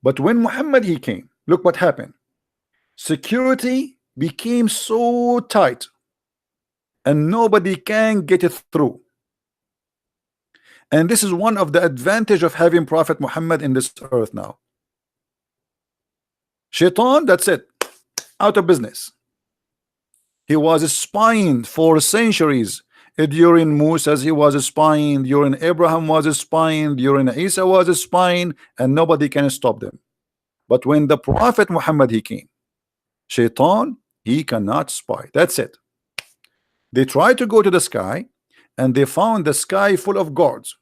But when Muhammad he came, look what happened. Security became so tight and nobody can get it through. And this is one of the advantage of having Prophet Muhammad in this earth now. Shaitan, that's it, out of business. He was spying for centuries. During Moses he was spying, during Abraham was spying, during Isa was spying, and nobody can stop them. But when the Prophet Muhammad he came, shaitan he cannot spy. That's it. They tried to go to the sky and they found the sky full of guards,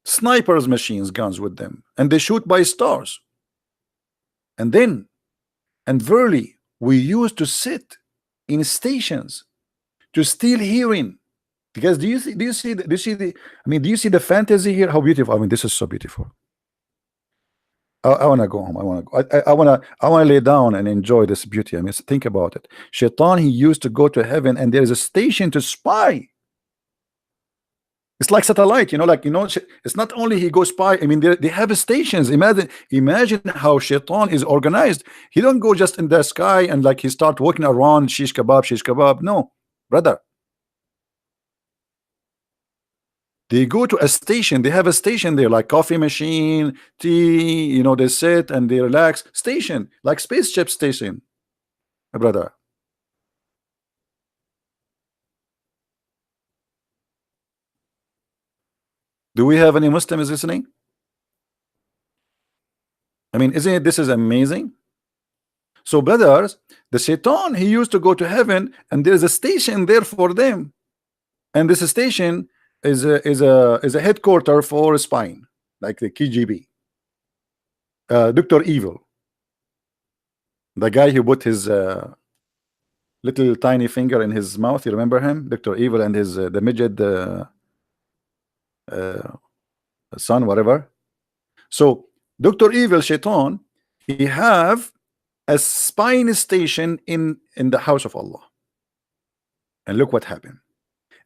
snipers, machines, guns with them, and they shoot by stars. And then, and verily, we used to sit in stations to steal hearing. Because do you see the I mean, do you see the fantasy here? How beautiful. I mean, this is so beautiful. I want to go home. I want to lay down and enjoy this beauty. I mean, think about it. Shaitan he used to go to heaven and there is a station to spy. It's like satellite, you know, like, you know, it's not only he goes spy. I mean, they have stations. Imagine how shaitan is organized. He don't go just in the sky and like he start walking around shish kebab. No, brother. They go to a station. They have a station there, like coffee machine, tea, you know, they sit and they relax. Station, like spaceship station, brother. Do we have any Muslims listening? I mean, isn't it, this is amazing? So brothers, the shaitan he used to go to heaven and there's a station there for them, and this station is a headquarter for spying, like the KGB. Dr. Evil, the guy who put his little tiny finger in his mouth, you remember him? Dr. Evil and his the midget son, whatever. So Dr. Evil, shaitan, he have a spying station in the house of Allah, and look what happened.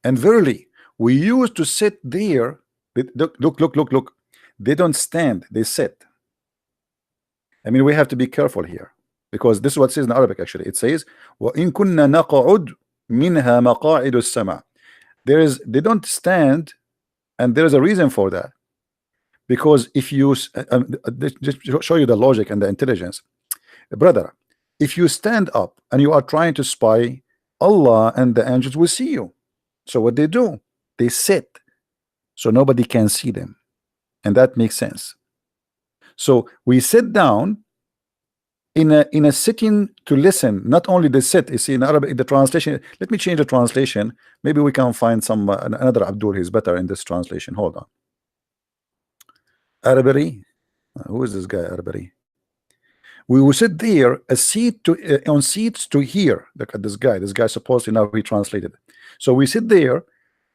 And verily, we used to sit there. Look. They don't stand, they sit. I mean, we have to be careful here, because this is what it says in Arabic. Actually, it says, وَإِن كُنَّا نَقْعُدْ مِنْهَا مَقَاعِدُ السَّمَعِ. They don't stand, and there is a reason for that. Because if you just show you the logic and the intelligence, brother, if you stand up and you are trying to spy, Allah and the angels will see you. So what they do, they sit so nobody can see them. and that makes sense. So we sit down in a sitting to listen. Not only the sit, you see in Arabic the translation. Let me change the translation. Maybe we can find some another Abdul who's better in this translation. Hold on. Arabic. Who is this guy? Arabic. We will sit there a seat to on seats to hear. Look at this guy. This guy supposedly now he translated. So we sit there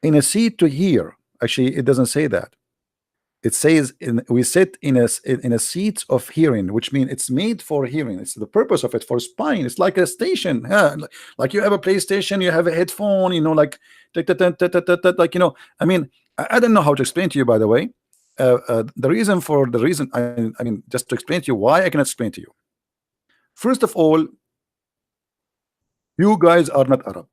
in a seat to hear. Actually, it doesn't say that. It says we sit in a seat of hearing, which means it's made for hearing. It's the purpose of it for spine. It's like a station. Yeah, like you have a PlayStation, you have a headphone, you know, like like you know. I mean, I don't know how to explain to you. By the way, the reason for the reason I mean, just to explain to you why I cannot explain to you. First of all, you guys are not Arab.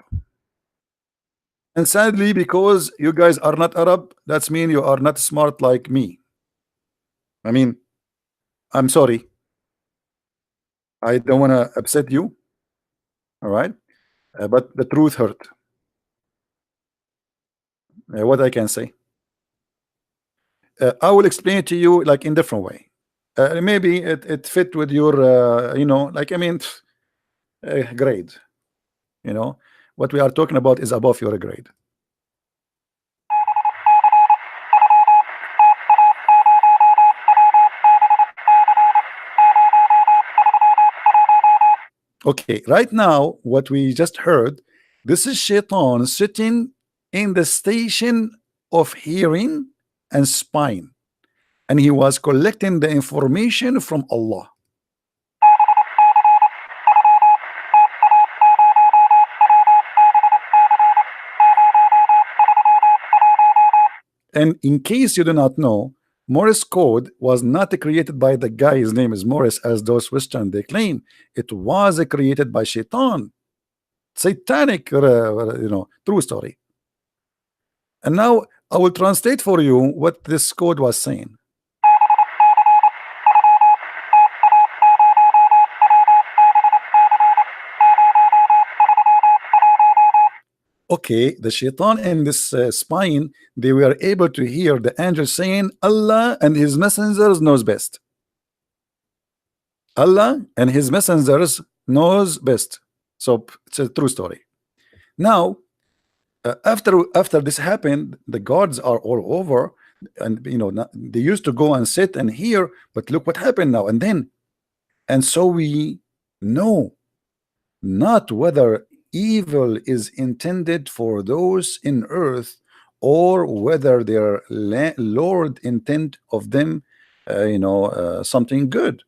And sadly, because you guys are not Arab, that's mean you are not smart like me. I mean, I'm sorry. I don't want to upset you. All right. But the truth hurt. What I can say. I will explain it to you like in different way. Maybe it fit with your, you know, like, I mean, grade. You know, what we are talking about is above your grade. Okay, right now, what we just heard, this is Shaitan sitting in the station of hearing and spine, and he was collecting the information from Allah. And in case you do not know, Morse code was not created by the guy, his name is Morris, as those Western they claim. It was created by Shaitan. Satanic, you know, true story. And now I will translate for you what this code was saying. Okay, the Shaitan in this spine, they were able to hear the angel saying, Allah and his messengers knows best. Allah and his messengers knows best. So it's a true story. Now, after this happened, the gods are all over, and you know they used to go and sit and hear. But look what happened now and then, and so we know not whether evil is intended for those in earth or whether their Lord intent of them, you know, something good.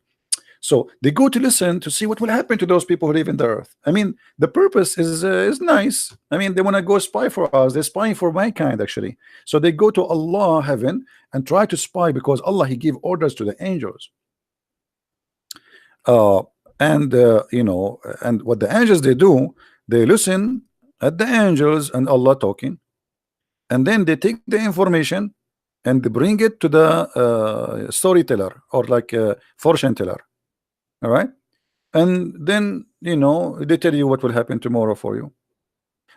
So they go to listen to see what will happen to those people who live in the earth. I mean, the purpose is nice. I mean, they want to go spy for us. They're spying for mankind, actually. So they go to Allah, heaven, and try to spy because Allah, He give orders to the angels. You know, and what the angels they do, they listen at the angels and Allah talking, and then they take the information and they bring it to the storyteller or like a fortune teller. All right, and then you know they tell you what will happen tomorrow for you.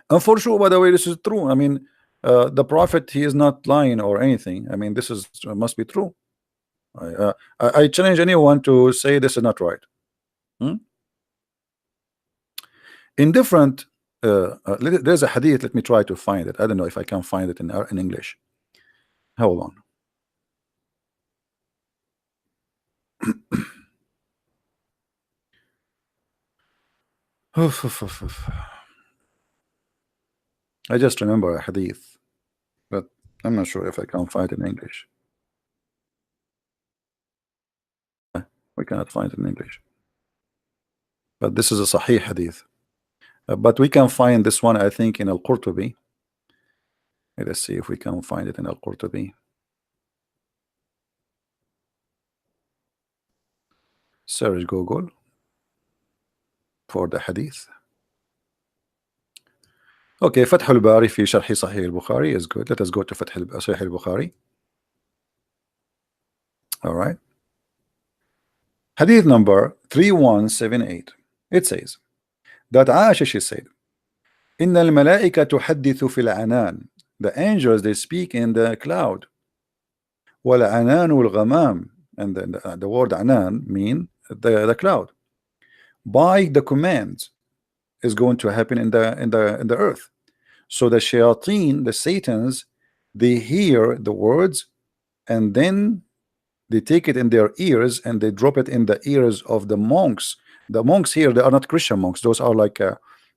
And for sure, by the way, this is true. I mean, the prophet, he is not lying or anything. I mean, this is must be true. I challenge anyone to say this is not right. In different there's a hadith. Let me try to find it. I don't know if I can find it in English. Hold on. I just remember a hadith, but I'm not sure if I can find it in English. We cannot find it in English, but this is a Sahih hadith. But we can find this one, I think, in Al-Qurtubi. Let's see if we can find it in Al-Qurtubi. Search Google for the hadith. Okay, Fath al-Bari fi Sharh Sahih al-Bukhari is good. Let us go to Sahih al-Bukhari. All right. Hadith number 3178. It says that Aisha, she said, إن الملائكة تحدث في العنان. The angels, they speak in the cloud. وَالْعَنَانُ الْغَمَامِ, and then the word anan mean the cloud. By the command is going to happen in the earth. So the shayateen, the satans, they hear the words, and then they take it in their ears and they drop it in the ears of the monks. The monks here, they are not Christian monks. Those are like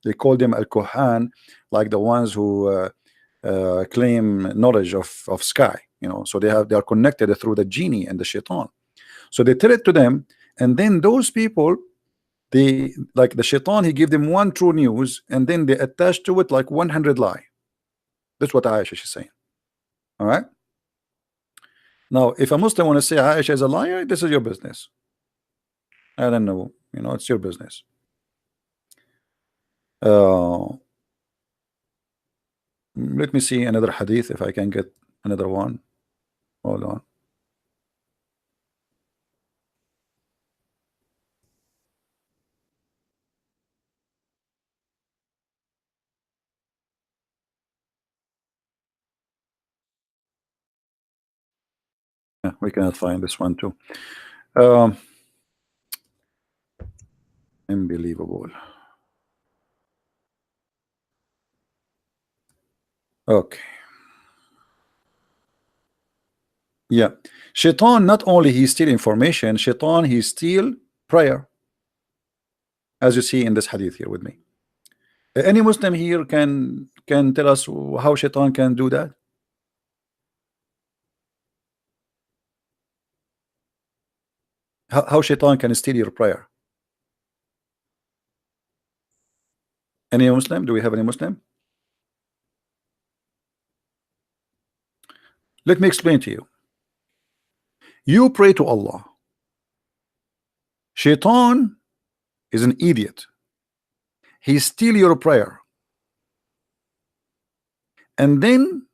they call them al-kuhan, like the ones who claim knowledge of sky. So they are connected through the genie and the shaitan. So they tell it to them, and then those people, they, like the shaitan, he give them one true news, and then they attach to it like 100 lie. That's what Aisha is saying. All right. Now, if a Muslim want to say Aisha is a liar, this is your business. I don't know. It's your business. Let me see another hadith if I can get another one. Hold on. Yeah, we cannot find this one too. Unbelievable. Okay. Yeah. Shaitan, not only he steal information, Shaitan, he steal prayer. As you see in this hadith here with me. Any Muslim here can tell us how Shaitan can do that? How Shaitan can steal your prayer? Any Muslim? Do we have any Muslim? Let me explain to you. You pray to Allah. Shaitan is an idiot. He steal your prayer. And then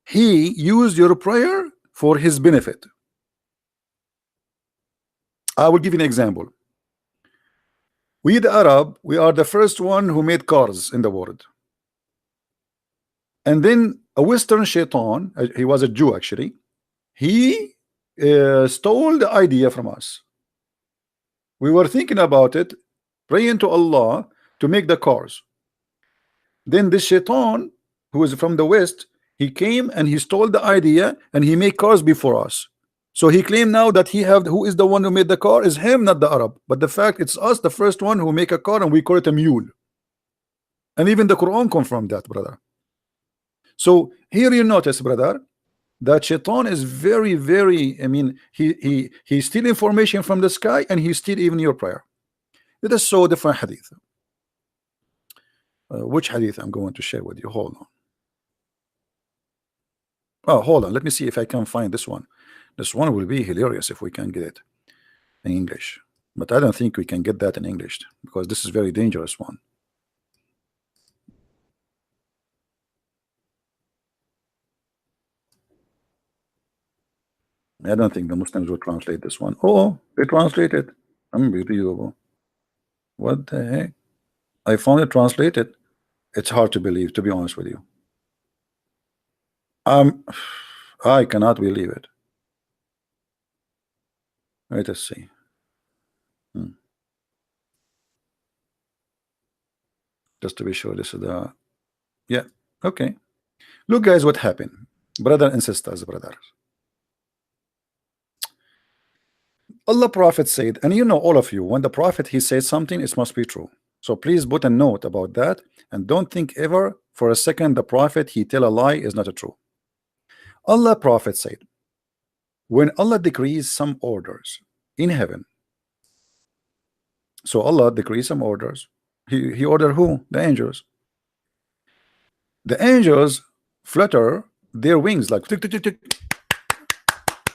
he used your prayer for his benefit. I will give you an example. We the Arab, we are the first one who made cars in the world. And then a Western shaitan, he was a Jew actually, he stole the idea from us. We were thinking about it, praying to Allah to make the cars. Then this shaitan, who is from the West, he came and he stole the idea and he made cars before us. So he claimed now that who is the one who made the car is him, not the Arab. But the fact it's us, the first one who make a car, and we call it a mule. And even the Quran confirmed that, brother. So here you notice, brother, that shaitan is very, very, I mean, he steal information from the sky, and he steal even your prayer. It is so different hadith. Which hadith I'm going to share with you? Hold on. Oh, hold on. Let me see if I can find this one. This one will be hilarious if we can get it in English. But I don't think we can get that in English because this is very dangerous one. I don't think the Muslims will translate this one. Oh, they translated. Unbelievable. What the heck? I found it translated. It's hard to believe, to be honest with you. I cannot believe it. Let us see. Just to be sure, this is the, yeah, okay. Look, guys, what happened, brother and sisters, brothers. Allah Prophet said, and you know, all of you, when the Prophet he says something, it must be true. So please put a note about that, and don't think ever for a second the Prophet he tell a lie is not a true. Allah Prophet said, when Allah decrees some orders in heaven, so Allah decrees some orders. He ordered who? The angels. The angels flutter their wings like tick, tick, tick, tick.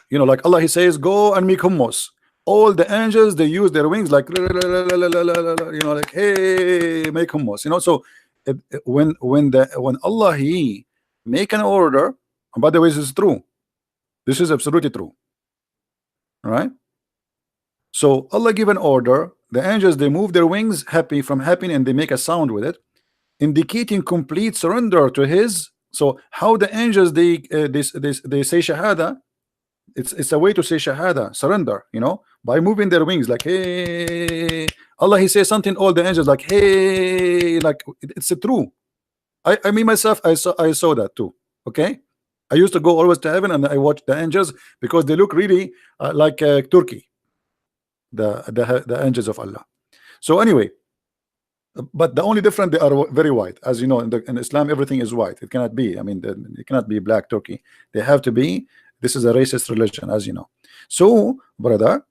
You know, like Allah he says, go and make hummus. All the angels they use their wings like, you know, like, hey, make hummus. You know, so when Allah he make an order, and by the way, this is true. This is absolutely true. All right. So Allah give an order. The angels they move their wings happy from happy, and they make a sound with it, indicating complete surrender to His. So how the angels they say shahada, It's a way to say shahada, surrender, by moving their wings like hey. Allah, he says something, all the angels like hey, like it's a true. I mean myself, I saw that too. Okay, I used to go always to heaven and I watch the angels because they look really like Turkey, the angels of Allah. So anyway, but the only difference, they are very white, as you know. In Islam, everything is white. It cannot be. I mean, it cannot be black Turkey. They have to be. This is a racist religion, as you know. So, brother,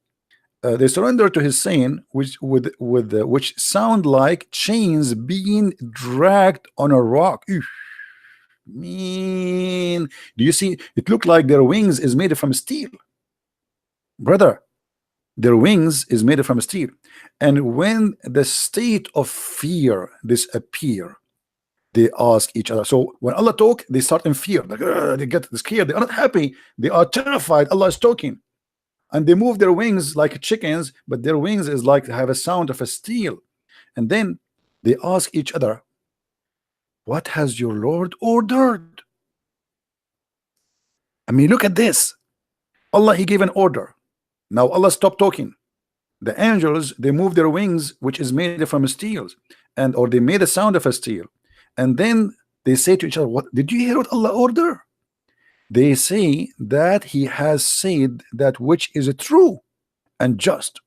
they surrender to his saying, which sound like chains being dragged on a rock. Eesh, mean, do you see? It looked like their wings is made from steel, brother. Their wings is made from steel, and when the state of fear disappear, they ask each other. So when Allah talk, they start in fear, like they get scared. They are not happy. They are terrified. Allah is talking, and they move their wings like chickens, but their wings is like have a sound of a steel. And then they ask each other, "What has your Lord ordered?" I mean, look at this. Allah, he gave an order. Now Allah stopped talking. The angels, they move their wings, which is made from steel, and or they made a sound of a steel, and then they say to each other, "What did you hear? What Allah order?" They say that He has said that which is true and just,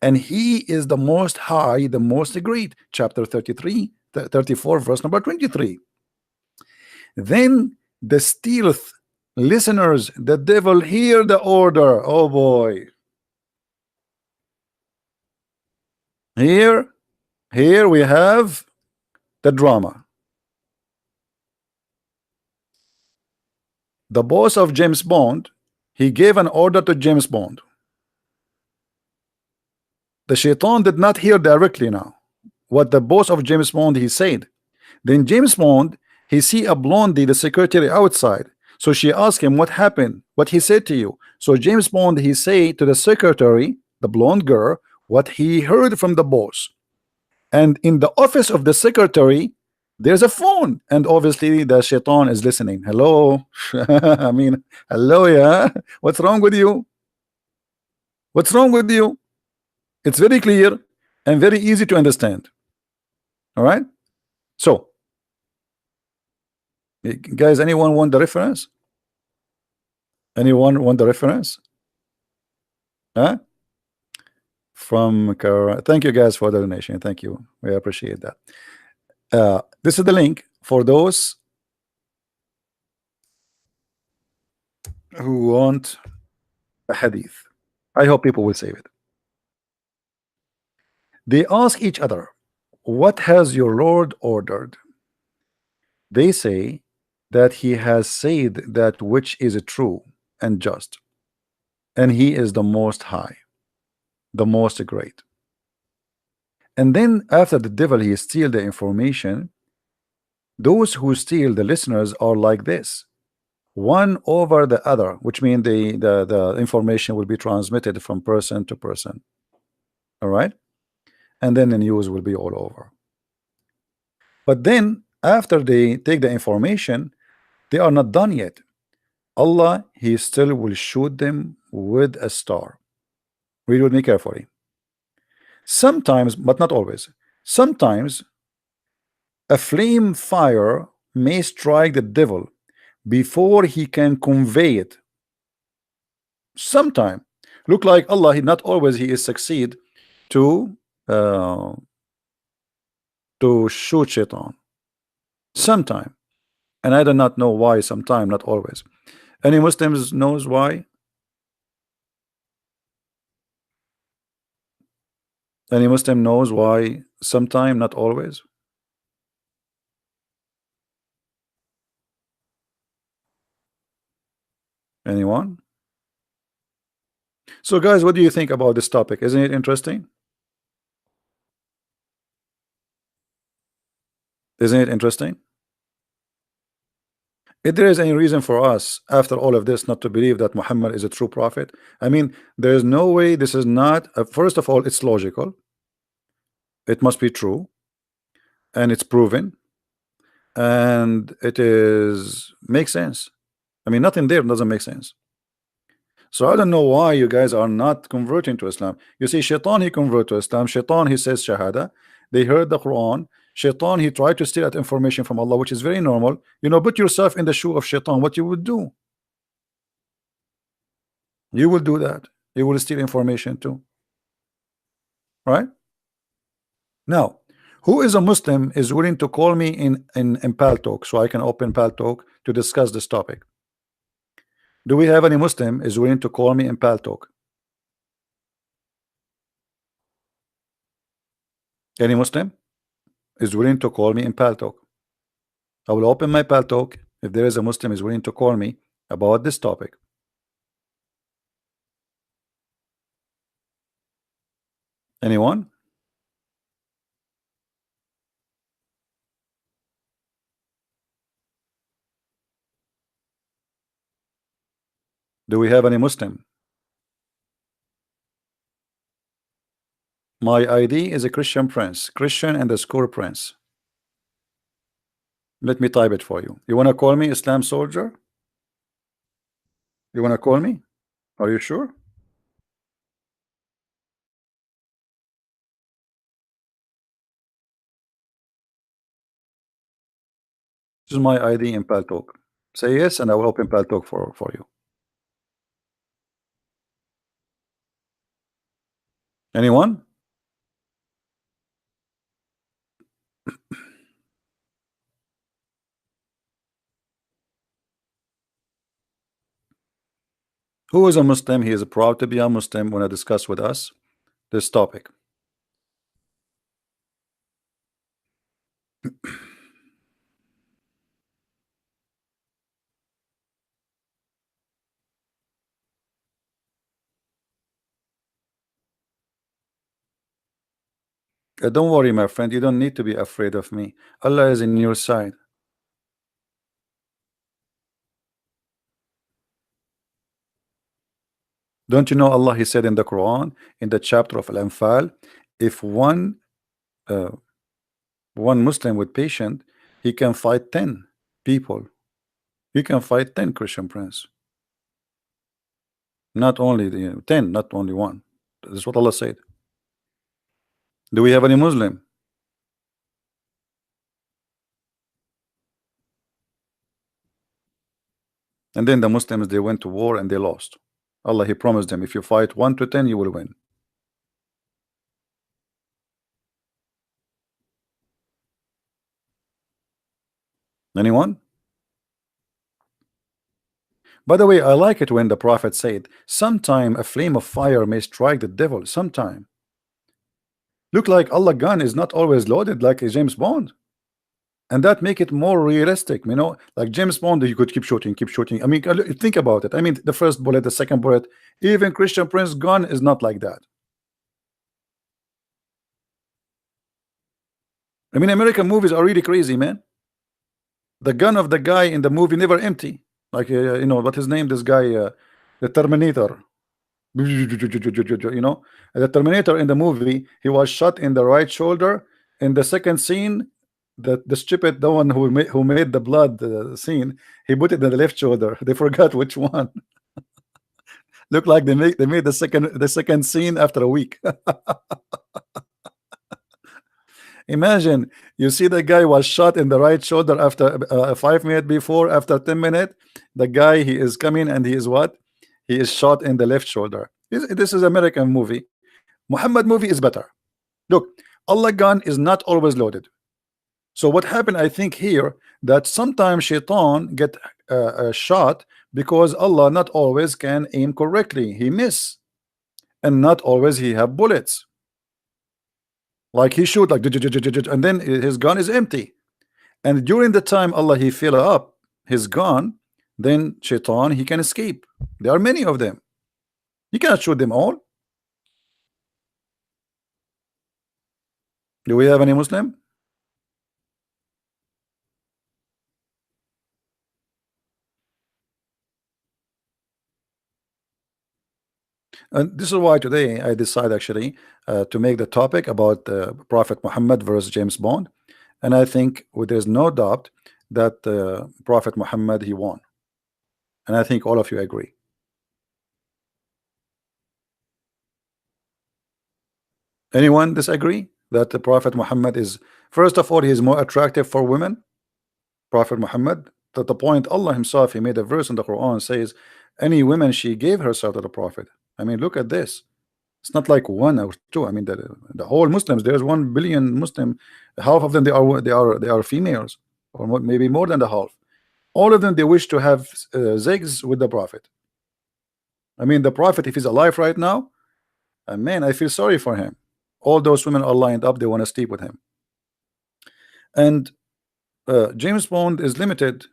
and He is the Most High, the Most Great. Chapter 33, 34, verse number 23. Then the stealth listeners, the devil, hear the order. Oh boy. Here we have the drama. The boss of James Bond, he gave an order to James Bond. The shaitan did not hear directly now what the boss of James Bond he said. Then James Bond, he see a blondie, the secretary outside. So she asked him, "What happened? What he said to you?" So James Bond, he say to the secretary, the blonde girl, what he heard from the boss. And in the office of the secretary, there's a phone, and obviously the shaitan is listening. Hello. I mean, hello, yeah. What's wrong with you? What's wrong with you? It's very clear and very easy to understand. All right. So, guys, anyone want the reference? Anyone want the reference? Huh? From thank you guys for the donation. Thank you. We appreciate that. This is the link for those who want a hadith. I hope people will save it. They ask each other, "What has your Lord ordered?" They say that He has said that which is true and just, and He is the Most High, the Most Great. And then after the devil he steal the information, those who steal, the listeners, are like this, one over the other, which means the information will be transmitted from person to person. All right, and then the news will be all over. But then after they take the information, they are not done yet. Allah, he still will shoot them with a star. Read with me carefully. Sometimes, but not always, sometimes a flame fire may strike the devil before he can convey it. Sometime look like Allah, he not always he is succeed to uh, shoot shaitan. Sometime, and I do not know why. Sometime, not always. Any Muslims knows why? Any Muslim knows why? Sometime, not always. Anyone? So guys, what do you think about this topic? Isn't it interesting? Isn't it interesting? If there is any reason for us after all of this not to believe that Muhammad is a true prophet, I mean, there is no way this is not first of all, it's logical, it must be true, and it's proven, and it is makes sense. I mean, nothing there doesn't make sense. So I don't know why you guys are not converting to Islam. You see, Shaitan, he convert to Islam. Shaitan, he says Shahada. They heard the Quran. Shaitan, he tried to steal that information from Allah, which is very normal. You know, put yourself in the shoe of Shaitan, what you would do. You will do that. You will steal information too. Right? Now, who is a Muslim is willing to call me in Pal Talk so I can open Pal Talk to discuss this topic? Do we have any Muslim is willing to call me in Pal Talk? Any Muslim is willing to call me in Pal Talk? I will open my Pal Talk if there is a Muslim is willing to call me about this topic. Anyone? Do we have any Muslim? My ID is a Christian Prince. Christian and the score Prince. Let me type it for you. You want to call me Islam Soldier? You want to call me? Are you sure? This is my ID in Pal Talk. Say yes, and I will open Pal Talk for you. Anyone? Who is a Muslim? He is proud to be a Muslim when I discuss with us this topic. Don't worry, my friend. You don't need to be afraid of me. Allah is in your side. Don't you know Allah? He said in the Quran, in the chapter of Al-Anfal, if uh, one Muslim with patient, he can fight 10 people. He can fight 10 Christian Prince. Not only the 10, not only one. That's what Allah said. Do we have any Muslim? And then the Muslims, they went to war and they lost. Allah, he promised them, if you fight 1 to 10, you will win. Anyone? By the way, I like it when the Prophet said, sometime a flame of fire may strike the devil. Sometime. Look like Allah gun is not always loaded like a James Bond. And that make it more realistic, you know, like James Bond, you could keep shooting, keep shooting. I mean, think about it. I mean, the first bullet, the second bullet, even Christian Prince gun is not like that. I mean, American movies are really crazy, man. The gun of the guy in the movie never empty. Like, you know, what his name, this guy, the Terminator. You know, the Terminator in the movie, he was shot in the right shoulder. In the second scene, the stupid, the one who made the blood scene, he put it in the left shoulder. They forgot which one. Look like they made the second scene after a week. Imagine, you see the guy was shot in the right shoulder after 5 minutes before, after 10 minutes, the guy, he is coming and he is what? He is shot in the left shoulder. This is American movie. Muhammad movie is better. Look, Allah gun is not always loaded. So what happened, I think here, that sometimes Shaitan get shot because Allah not always can aim correctly. He miss. And not always he have bullets. Like he shoot like, and then his gun is empty. And during the time Allah he fill up his gun, then Shaitan he can escape. There are many of them. You cannot shoot them all. Do we have any Muslim? And this is why today I decide actually to make the topic about Prophet Muhammad versus James Bond. And I think there's no doubt that Prophet Muhammad he won. And I think all of you agree. Anyone disagree that the Prophet Muhammad is, first of all, he is more attractive for women? Prophet Muhammad, to the point Allah himself, he made a verse in the Quran says, any woman she gave herself to the Prophet. I mean, look at this. It's not like one or two. I mean, the whole Muslims, there's 1 billion Muslim, half of them they are females, or maybe more than the half. All of them they wish to have zigs with the Prophet. I mean, the Prophet, if he's alive right now, man, I feel sorry for him. All those women are lined up, they want to sleep with him. And James Bond is limited.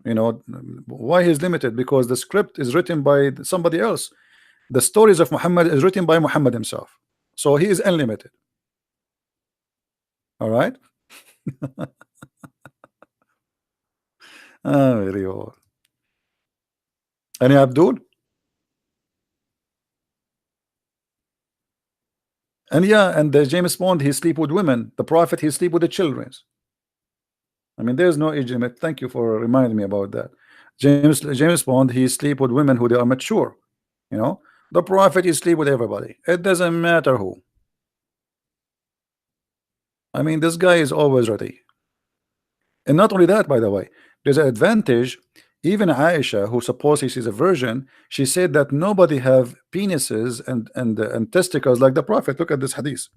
You know why he's limited? Because the script is written by somebody else. The stories of Muhammad is written by Muhammad himself, so he is unlimited. All right. Very well. Any Abdul? And yeah, and the James Bond, he sleep with women. The Prophet, he sleep with the children. I mean, there's no age limit. Thank you for reminding me about that. James Bond, he sleep with women who they are mature. You know, the Prophet, he sleep with everybody. It doesn't matter who. I mean, this guy is always ready. And not only that, by the way, there's an advantage. Even Aisha, who supposedly she's a virgin, she said that nobody have penises and testicles like the Prophet. Look at this hadith.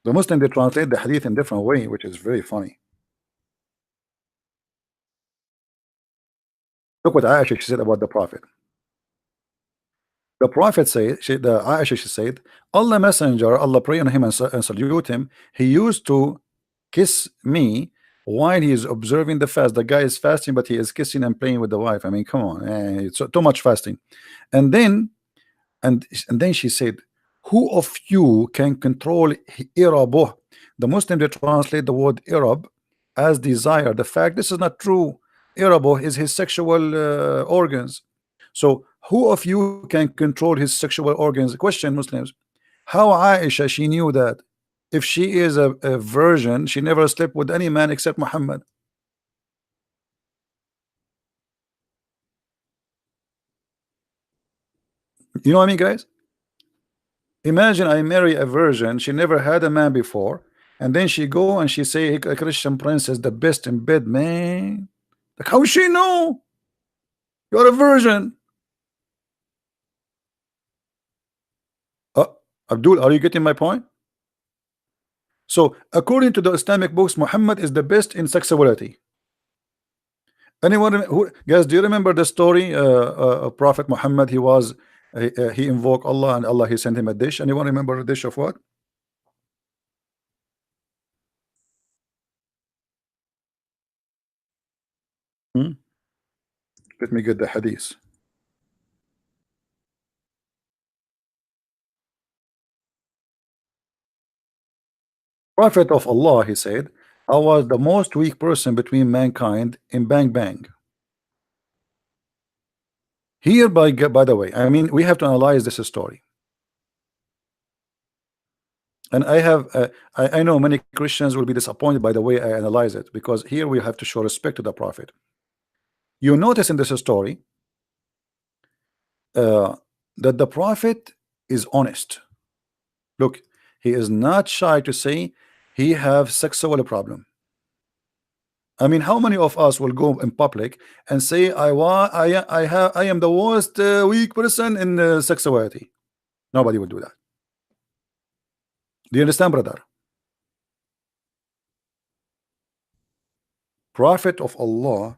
The Muslim, they translate the hadith in different way, which is very funny. Look what Aisha she said about the Prophet. The Prophet said, the Aisha she said, Allah Messenger, Allah pray on him and salute him. He used to kiss me while he is observing the fast. The guy is fasting, but he is kissing and playing with the wife. I mean, come on, it's too much fasting. And then she said, who of you can control irabuh? The Muslim, they translate the word irab as desire. The fact this is not true. Irabuh is his sexual organs. So who of you can control his sexual organs? Question, Muslims. How Aisha she knew that? If she is a virgin, she never slept with any man except Muhammad. You know what I mean, guys? Imagine I marry a virgin, she never had a man before, and then she go and she say a Christian princess the best in bed, man. Like, how she know? You're a virgin. Uh, Abdul, are you getting my point? So according to the Islamic books, Muhammad is the best in sexuality. Anyone who, guys, do you remember the story of Prophet Muhammad? He invoked Allah and Allah he sent him a dish. Anyone remember a dish of what? Hmm? Let me get the hadith. Prophet of Allah, he said, I was the most weak person between mankind in bang bang. Here, by the way, I mean, we have to analyze this story. And I know many Christians will be disappointed by the way I analyze it, because here we have to show respect to the Prophet. You notice in this story uh, that the Prophet is honest. Look, he is not shy to say he have sexual problem. I mean, how many of us will go in public and say I am the worst weak person in sexuality? Nobody will do that. Do you understand, brother? Prophet of Allah,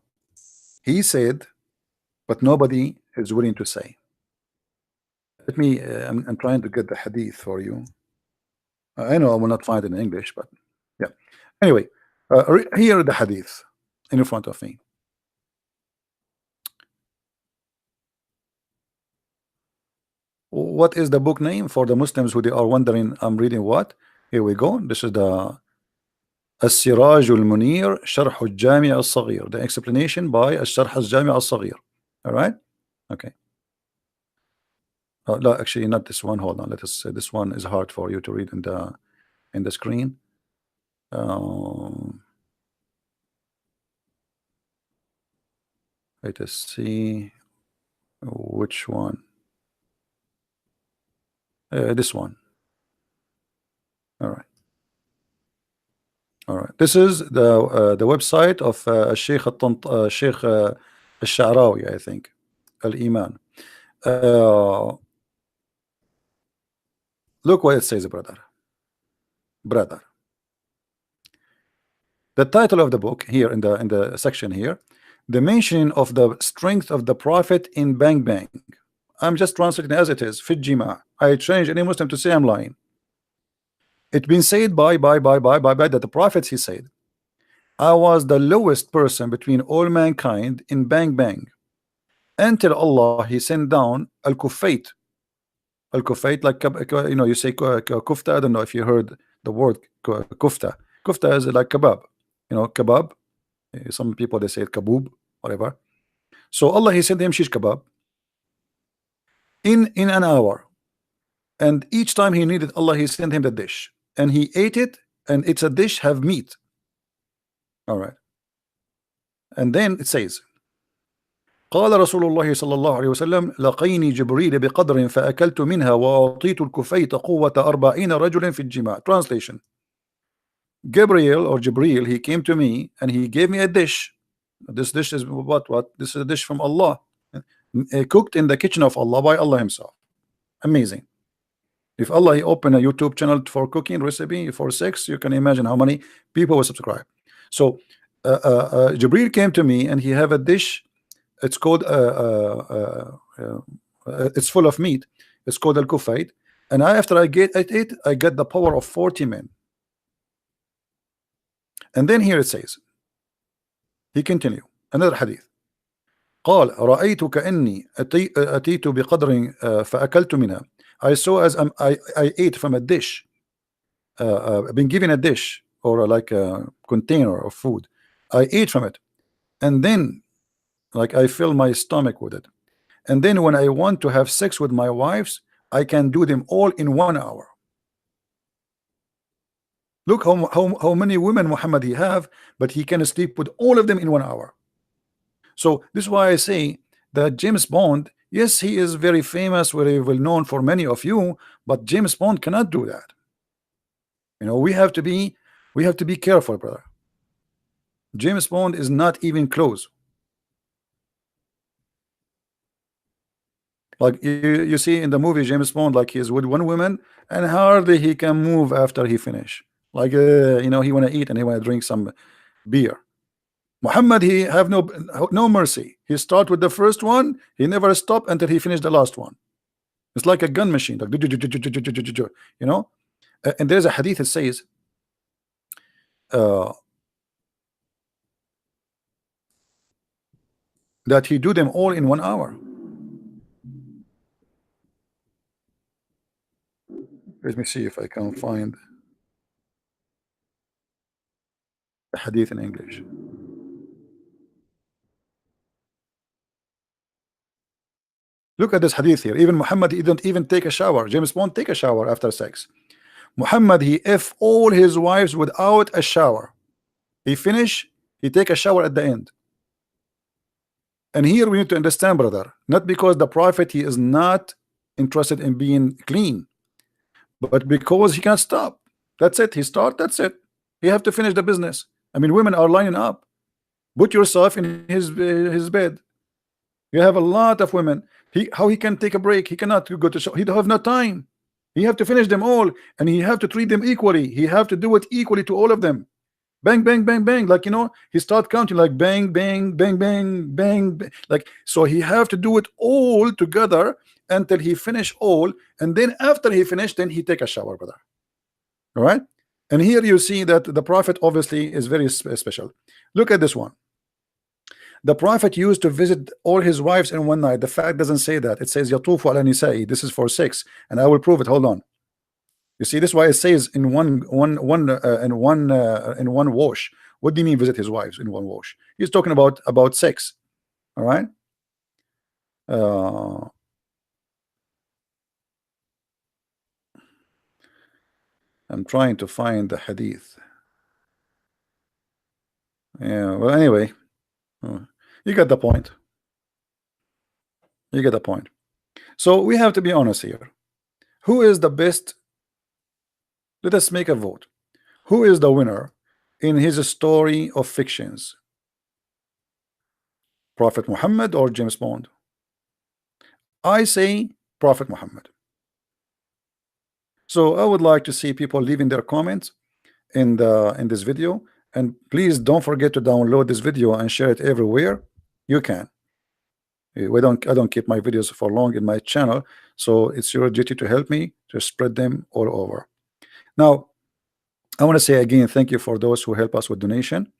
he said, but nobody is willing to say. Let me. I'm trying to get the hadith for you. I know I will not find it in English, but yeah. Anyway, here the hadith in front of me. What is the book name for the Muslims who they are wondering? I'm reading what? Here we go. This is the السراج المنير شرح الجامع الصغير. The explanation by الشرح الجامع الصغير. All right. Okay. No, actually, not this one. Hold on. Let us say this one is hard for you to read in the screen. Let us see which one. This one. This is the website of Sheikh Al-Sha'rawi, I think, Al-Iman. Look what it says, brother. The title of the book here in the section here, the mention of the strength of the Prophet in Bang Bang. I'm just translating as it is. Fijima. I change any Muslim to say I'm lying. It's been said by that the prophets, he said, I was the lowest person between all mankind in Bang Bang until Allah he sent down al-Kufayt. Al-Kufayt, like you know, you say kufta. I don't know if you heard the word kufta. Kufta is like kebab. You know, kebab. Some people they say kaboob, whatever. So Allah he sent him shish kebab in an hour, and each time he needed, Allah he sent him the dish, and he ate it, and it's a dish have meat. All right, and then it says, قال رسول الله صلى الله عليه وسلم لقيني جبريل بقدر فأكلت منها وأعطيت الكفيت قوة 40 رجل في الجماع. Translation: Gabriel or Jibril, he came to me and he gave me a dish. This dish is what? This is a dish from Allah, cooked in the kitchen of Allah by Allah himself. Amazing. If Allah he open a YouTube channel for cooking recipe for sex, you can imagine how many people will subscribe. So Jibril came to me and he have a dish. It's called it's full of meat. It's called al-Kufayt. And after I get it, I get the power of 40 men. And then here it says, he continue another hadith. قال رأيت كأني أتيت بقدر فأكلت منها. I saw as I ate from a dish. I've been given a dish or like a container of food. I ate from it, and then like I fill my stomach with it. And then when I want to have sex with my wives, I can do them all in 1 hour. Look how many women Muhammad he have, but he can sleep with all of them in 1 hour. So this is why I say that James Bond, yes, he is very famous, very well known for many of you, but James Bond cannot do that. You know, we have to be careful, brother. James Bond is not even close. Like you see in the movie James Bond, like he's with one woman and hardly he can move after he finish. Like you know, he want to eat and he want to drink some beer. Muhammad, he have no mercy. He start with the first one, he never stop until he finished the last one. It's like a gun machine, like, you know. And there's a hadith that says that he do them all in 1 hour. Let me see if I can find the hadith in English. Look at this hadith here. Even Muhammad, he didn't even take a shower. James Bond take a shower after sex. Muhammad, he F all his wives without a shower. He finish, he take a shower at the end. And here we need to understand, brother, not because the prophet he is not interested in being clean, but because he can't stop. That's it. He start, that's it. He have to finish the business. I mean, women are lining up. Put yourself in his bed. You have a lot of women. How he can take a break? He cannot go to show. He don't have no time. He have to finish them all, and he have to treat them equally. He have to do it equally to all of them. Bang, bang, bang, bang. Like, you know, he start counting like bang, bang, bang, bang, bang, bang. Like, so he have to do it all together until he finish all, and then after he finished, then he take a shower, brother. All right. And here you see that the prophet obviously is very special. Look at this one. The prophet used to visit all his wives in one night. The fact doesn't say that. It says yatufu ala nisa'i. This is for 6, and I will prove it. Hold on. You see, this is why it says in one wash. What do you mean visit his wives in one wash? He's talking about sex. All right. I'm trying to find the hadith. Yeah. Well, anyway. You get the point. You get the point. So we have to be honest here. Who is the best? Let us make a vote. Who is the winner in his story of fictions? Prophet Muhammad or James Bond? I say Prophet Muhammad. So I would like to see people leaving their comments in this video, and please don't forget to download this video and share it everywhere you can. I don't keep my videos for long in my channel, so it's your duty to help me to spread them all over. Now I want to say again, thank you for those who help us with donation.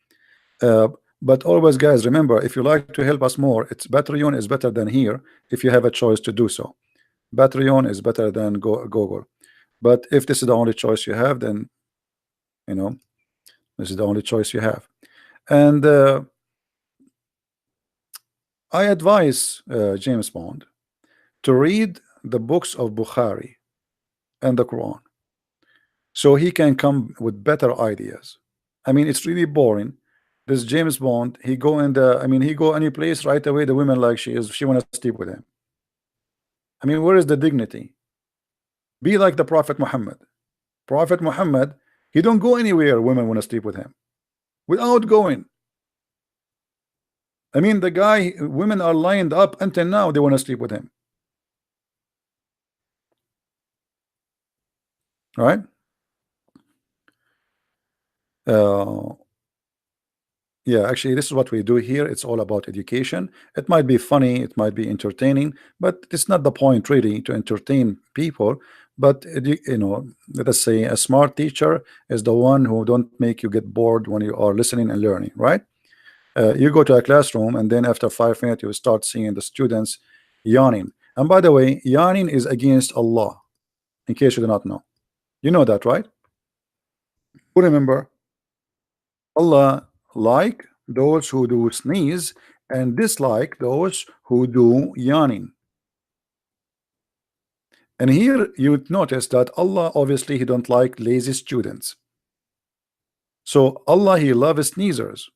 Uh, but always, guys, remember, if you like to help us more, it's Patreon is better than here if you have a choice to do so. Patreon is better than Google. But if this is the only choice you have, then you know this is the only choice you have. And I advise James Bond to read the books of Bukhari and the Quran, so he can come with better ideas. I mean, it's really boring. This James Bond, he go in the, I mean, he go any place right away. The women like she want to sleep with him. I mean, where is the dignity? Be like the Prophet Muhammad. Prophet Muhammad, he don't go anywhere. Women want to sleep with him without going. I mean, the guy, women are lined up until now. They want to sleep with him. All right. Yeah, actually, this is what we do here. It's all about education. It might be funny, it might be entertaining, but it's not the point really to entertain people. But you know, let us say a smart teacher is the one who don't make you get bored when you are listening and learning, right? You go to a classroom and then after 5 minutes you start seeing the students yawning. And by the way, yawning is against Allah, in case you do not know. You know that, right? Who remember? Allah like those who do sneeze and dislike those who do yawning. And here you notice that Allah obviously he don't like lazy students. So Allah he loves sneezers.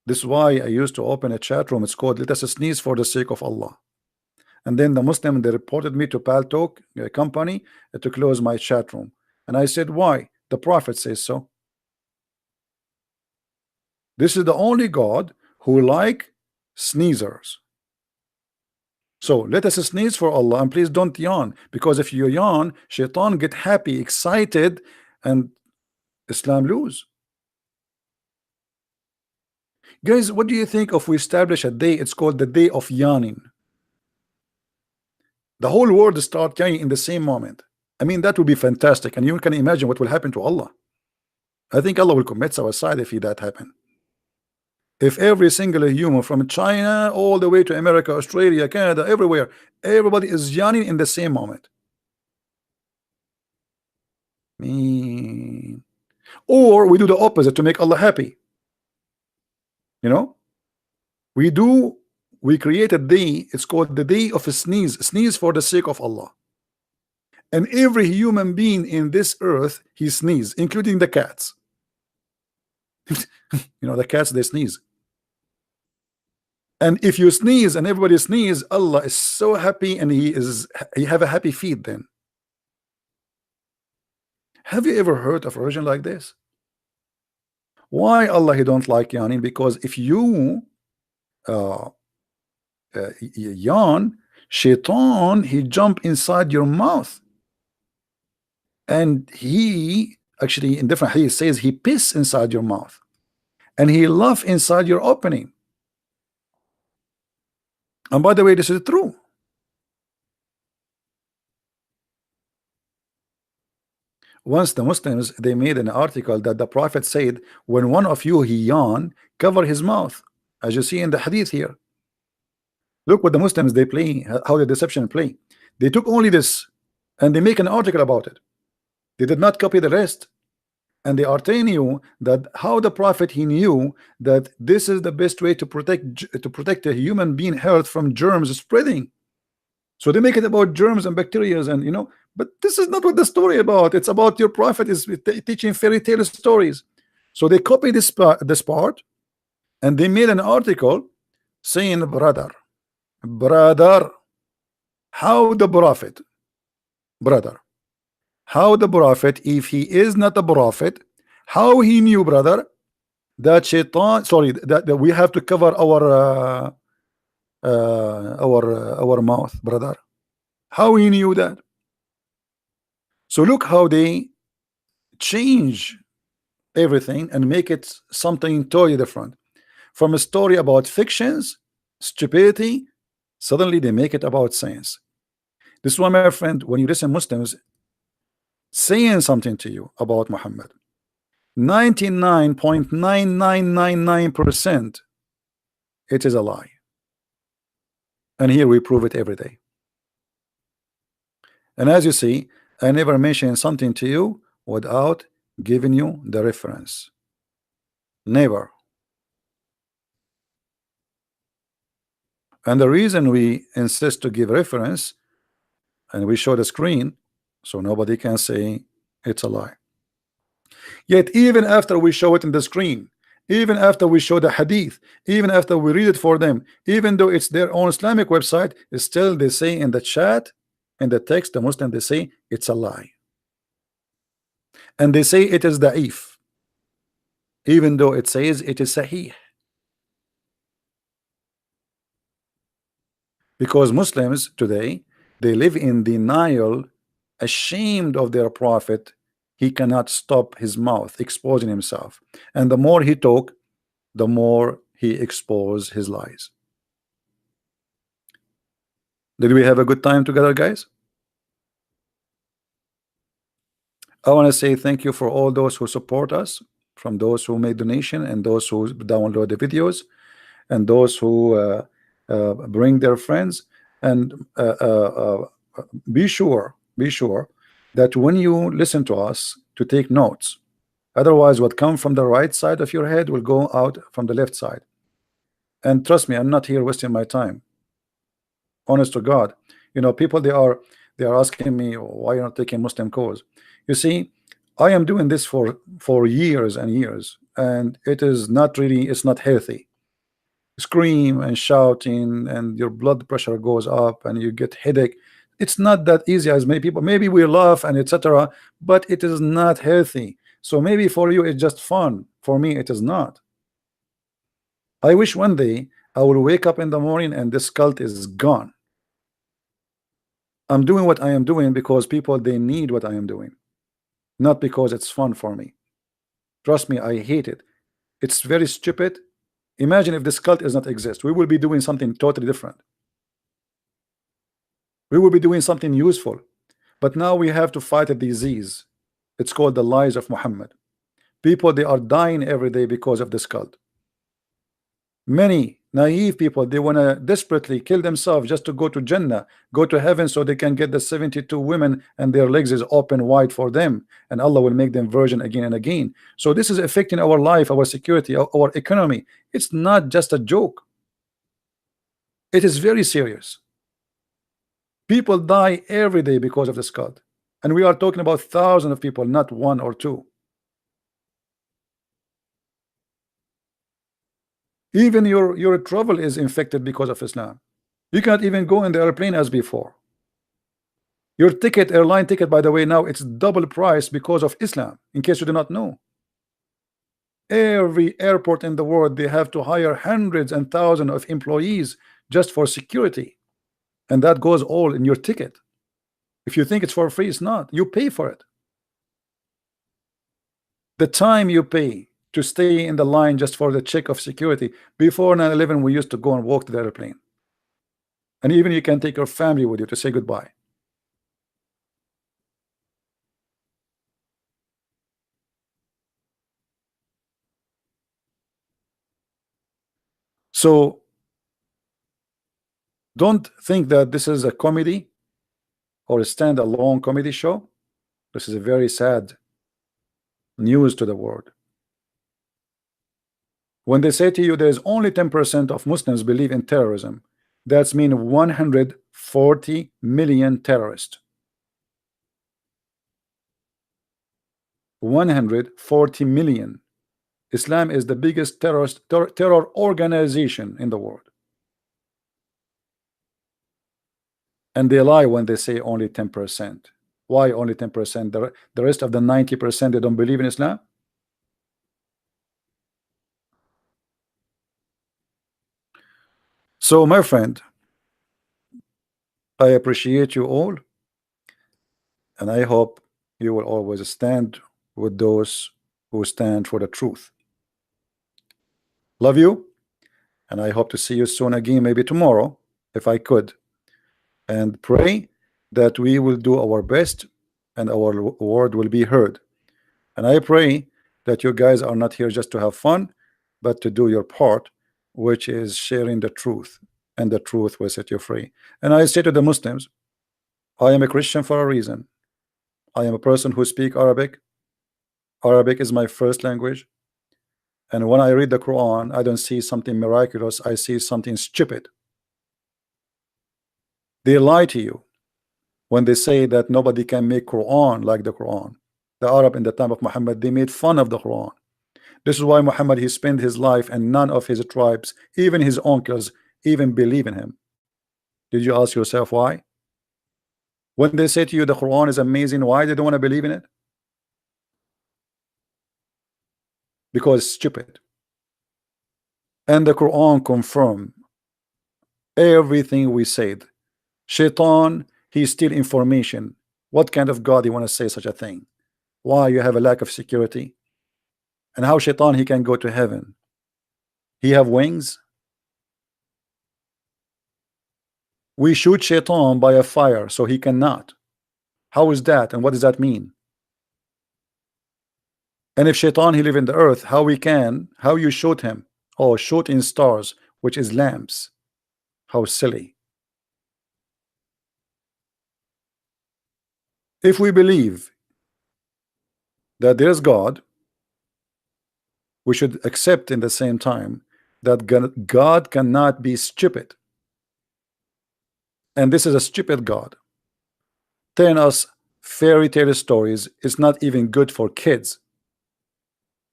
This is why I used to open a chat room. It's called "Let us sneeze for the sake of Allah." And then the Muslim, they reported me to Paltalk company to close my chat room. And I said, why? The Prophet says so. This is the only God who like sneezers. So let us sneeze for Allah, and please don't yawn, because if you yawn, Shaitan get happy, excited, and Islam lose. Guys, what do you think if we establish a day? It's called the day of yawning. The whole world start yawning in the same moment. I mean, that would be fantastic, and you can imagine what will happen to Allah. I think Allah will commit suicide if that happen. If every single human from China all the way to America, Australia, Canada, everywhere, everybody is yawning in the same moment. Or we do the opposite to make Allah happy. You know, we create a day, it's called the day of a sneeze for the sake of Allah. And every human being in this earth, he sneezes, including the cats. You know, the cats, they sneeze. And if you sneeze and everybody sneeze, Allah is so happy, and he have a happy feet then. Have you ever heard of a religion like this? Why Allah he don't like yawning? Because if you yawn, Shaitan he jump inside your mouth, and he actually in different hadith says he piss inside your mouth, and he laugh inside your opening. And by the way, this is true. Once the Muslims, they made an article that the Prophet said, when one of you he yawn, cover his mouth, as you see in the hadith here. Look what the Muslims they play, how the deception play. They took only this and they make an article about it. They did not copy the rest. And they are telling you that how the Prophet he knew that this is the best way to protect a human being health from germs spreading. So they make it about germs and bacteria, and you know, but this is not what the story about. It's about your Prophet is teaching fairy tale stories. So they copied this part, and they made an article saying, brother, how the Prophet, if he is not a prophet, How he knew, brother, that shaitan, sorry, that we have to cover our mouth, brother? How he knew that? So look how they change everything and make it something totally different. From a story about fictions, stupidity, suddenly they make it about science. This is why, my friend, when you listen Muslims saying something to you about Muhammad, 99.9999% it is a lie. And here we prove it every day. And as you see, I never mention something to you without giving you the reference. Never. And the reason we insist to give reference and we show the screen so nobody can say it's a lie. Yet even after we show it in the screen, even after we show the hadith, even after we read it for them, even though it's their own Islamic website, still they say in the chat, in the text, the Muslim, they say it's a lie. And they say it is da'if, even though it says it is sahih. Because Muslims today, they live in denial, ashamed of their prophet. He cannot stop his mouth, exposing himself. And the more he talk, the more he expose his lies. Did we have a good time together, guys? I want to say thank you for all those who support us, from those who made donation and those who download the videos and those who bring their friends. And be sure that when you listen to us, to take notes. Otherwise, what comes from the right side of your head will go out from the left side. And trust me, I'm not here wasting my time. Honest to God, you know, people they are asking me why you're not taking Muslim cause. You see, I am doing this for years and years, and it is not really, it's not healthy. Scream and shouting, and your blood pressure goes up, and you get headache. It's not that easy as many people. Maybe we laugh and etc., but it is not healthy. So maybe for you it's just fun. For me, it is not. I wish one day I will wake up in the morning and this cult is gone. I'm doing what I am doing because people they need what I am doing, not because it's fun for me. Trust me, I hate it. It's very stupid. Imagine if this cult does not exist. We will be doing something totally different. We will be doing something useful. But now we have to fight a disease. It's called the lies of Muhammad. People they are dying every day because of this cult. Many naive people, they want to desperately kill themselves just to go to Jannah, go to heaven, so they can get the 72 women and their legs is open wide for them, and Allah will make them virgin again and again. So this is affecting our life, our security, our economy. It's not just a joke. It is very serious. People die every day because of this cult, and we are talking about thousands of people, not one or two. Even your travel is infected because of Islam. You can't even go in the airplane as before. Your ticket, airline ticket, by the way, now it's double price because of Islam, in case you do not know. Every airport in the world, they have to hire hundreds and thousands of employees just for security, and that goes all in your ticket. If you think it's for free, it's not. You pay for it. The time you pay to stay in the line just for the check of security. Before 9/11, we used to go and walk to the airplane, and even you can take your family with you to say goodbye. So don't think that this is a comedy or a stand-alone comedy show. This is a very sad news to the world. When they say to you there's only 10% of Muslims believe in terrorism, that's mean 140 million terrorists. 140 million. Islam is the biggest terror organization in the world. And they lie when they say only 10%. Why only 10%? The rest of the 90%, they don't believe in Islam. So, my friend, I appreciate you all, and I hope you will always stand with those who stand for the truth. Love you, and I hope to see you soon again, maybe tomorrow, if I could. And pray that we will do our best and our word will be heard. And I pray that you guys are not here just to have fun, but to do your part, which is sharing the truth, and the truth will set you free. And I say to the Muslims, I am a Christian for a reason. I am a person who speaks Arabic. Arabic is my first language. And when I read the Quran, I don't see something miraculous. I see something stupid. They lie to you when they say that nobody can make Quran like the Quran. The Arab in the time of Muhammad, they made fun of the Quran. This is why Muhammad, he spent his life and none of his tribes, even his uncles, even believe in him. Did you ask yourself why? When they say to you the Quran is amazing, why they don't want to believe in it? Because it's stupid. And the Quran confirm everything we said. Shaitan, he steal information. What kind of God you want to say such a thing? Why you have a lack of security? And how Shaitan he can go to heaven? He have wings? We shoot Shaitan by a fire, so he cannot. How is that? And what does that mean? And if Shaitan he live in the earth, how you shoot him? Oh, shoot in stars, which is lamps. How silly. If we believe that there's God, we should accept in the same time that God cannot be stupid. And this is a stupid God. Telling us fairy tale stories is not even good for kids.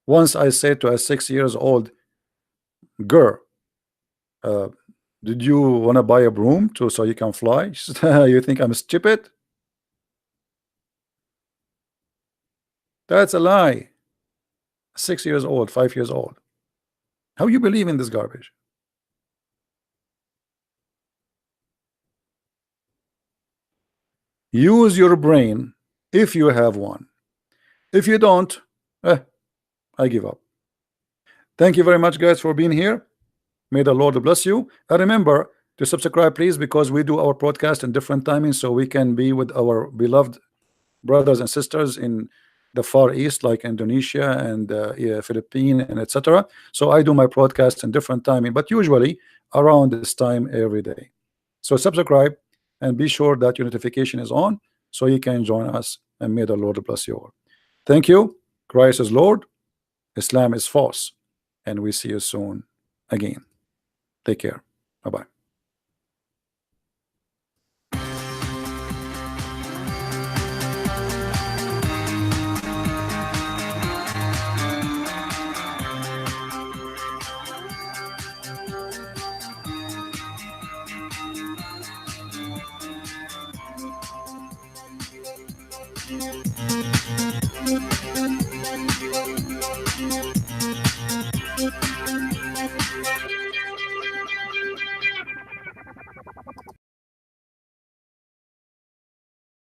Once I said to a 6-year-old girl, did you want to buy a broom so you can fly? She said, you think I'm stupid? That's a lie. 6 years old, 5 years old. How you believe in this garbage? Use your brain if you have one. If you don't, I give up. Thank you very much, guys, for being here. May the Lord bless you. And remember to subscribe, please, because we do our broadcast in different timings so we can be with our beloved brothers and sisters in the Far East, like Indonesia and Philippines and etc. So I do my broadcast in different timing, but usually around this time every day. So subscribe and be sure that your notification is on so you can join us, and may the Lord bless you all. Thank you. Christ is Lord, Islam is false, and we see you soon again. Take care. Bye-bye.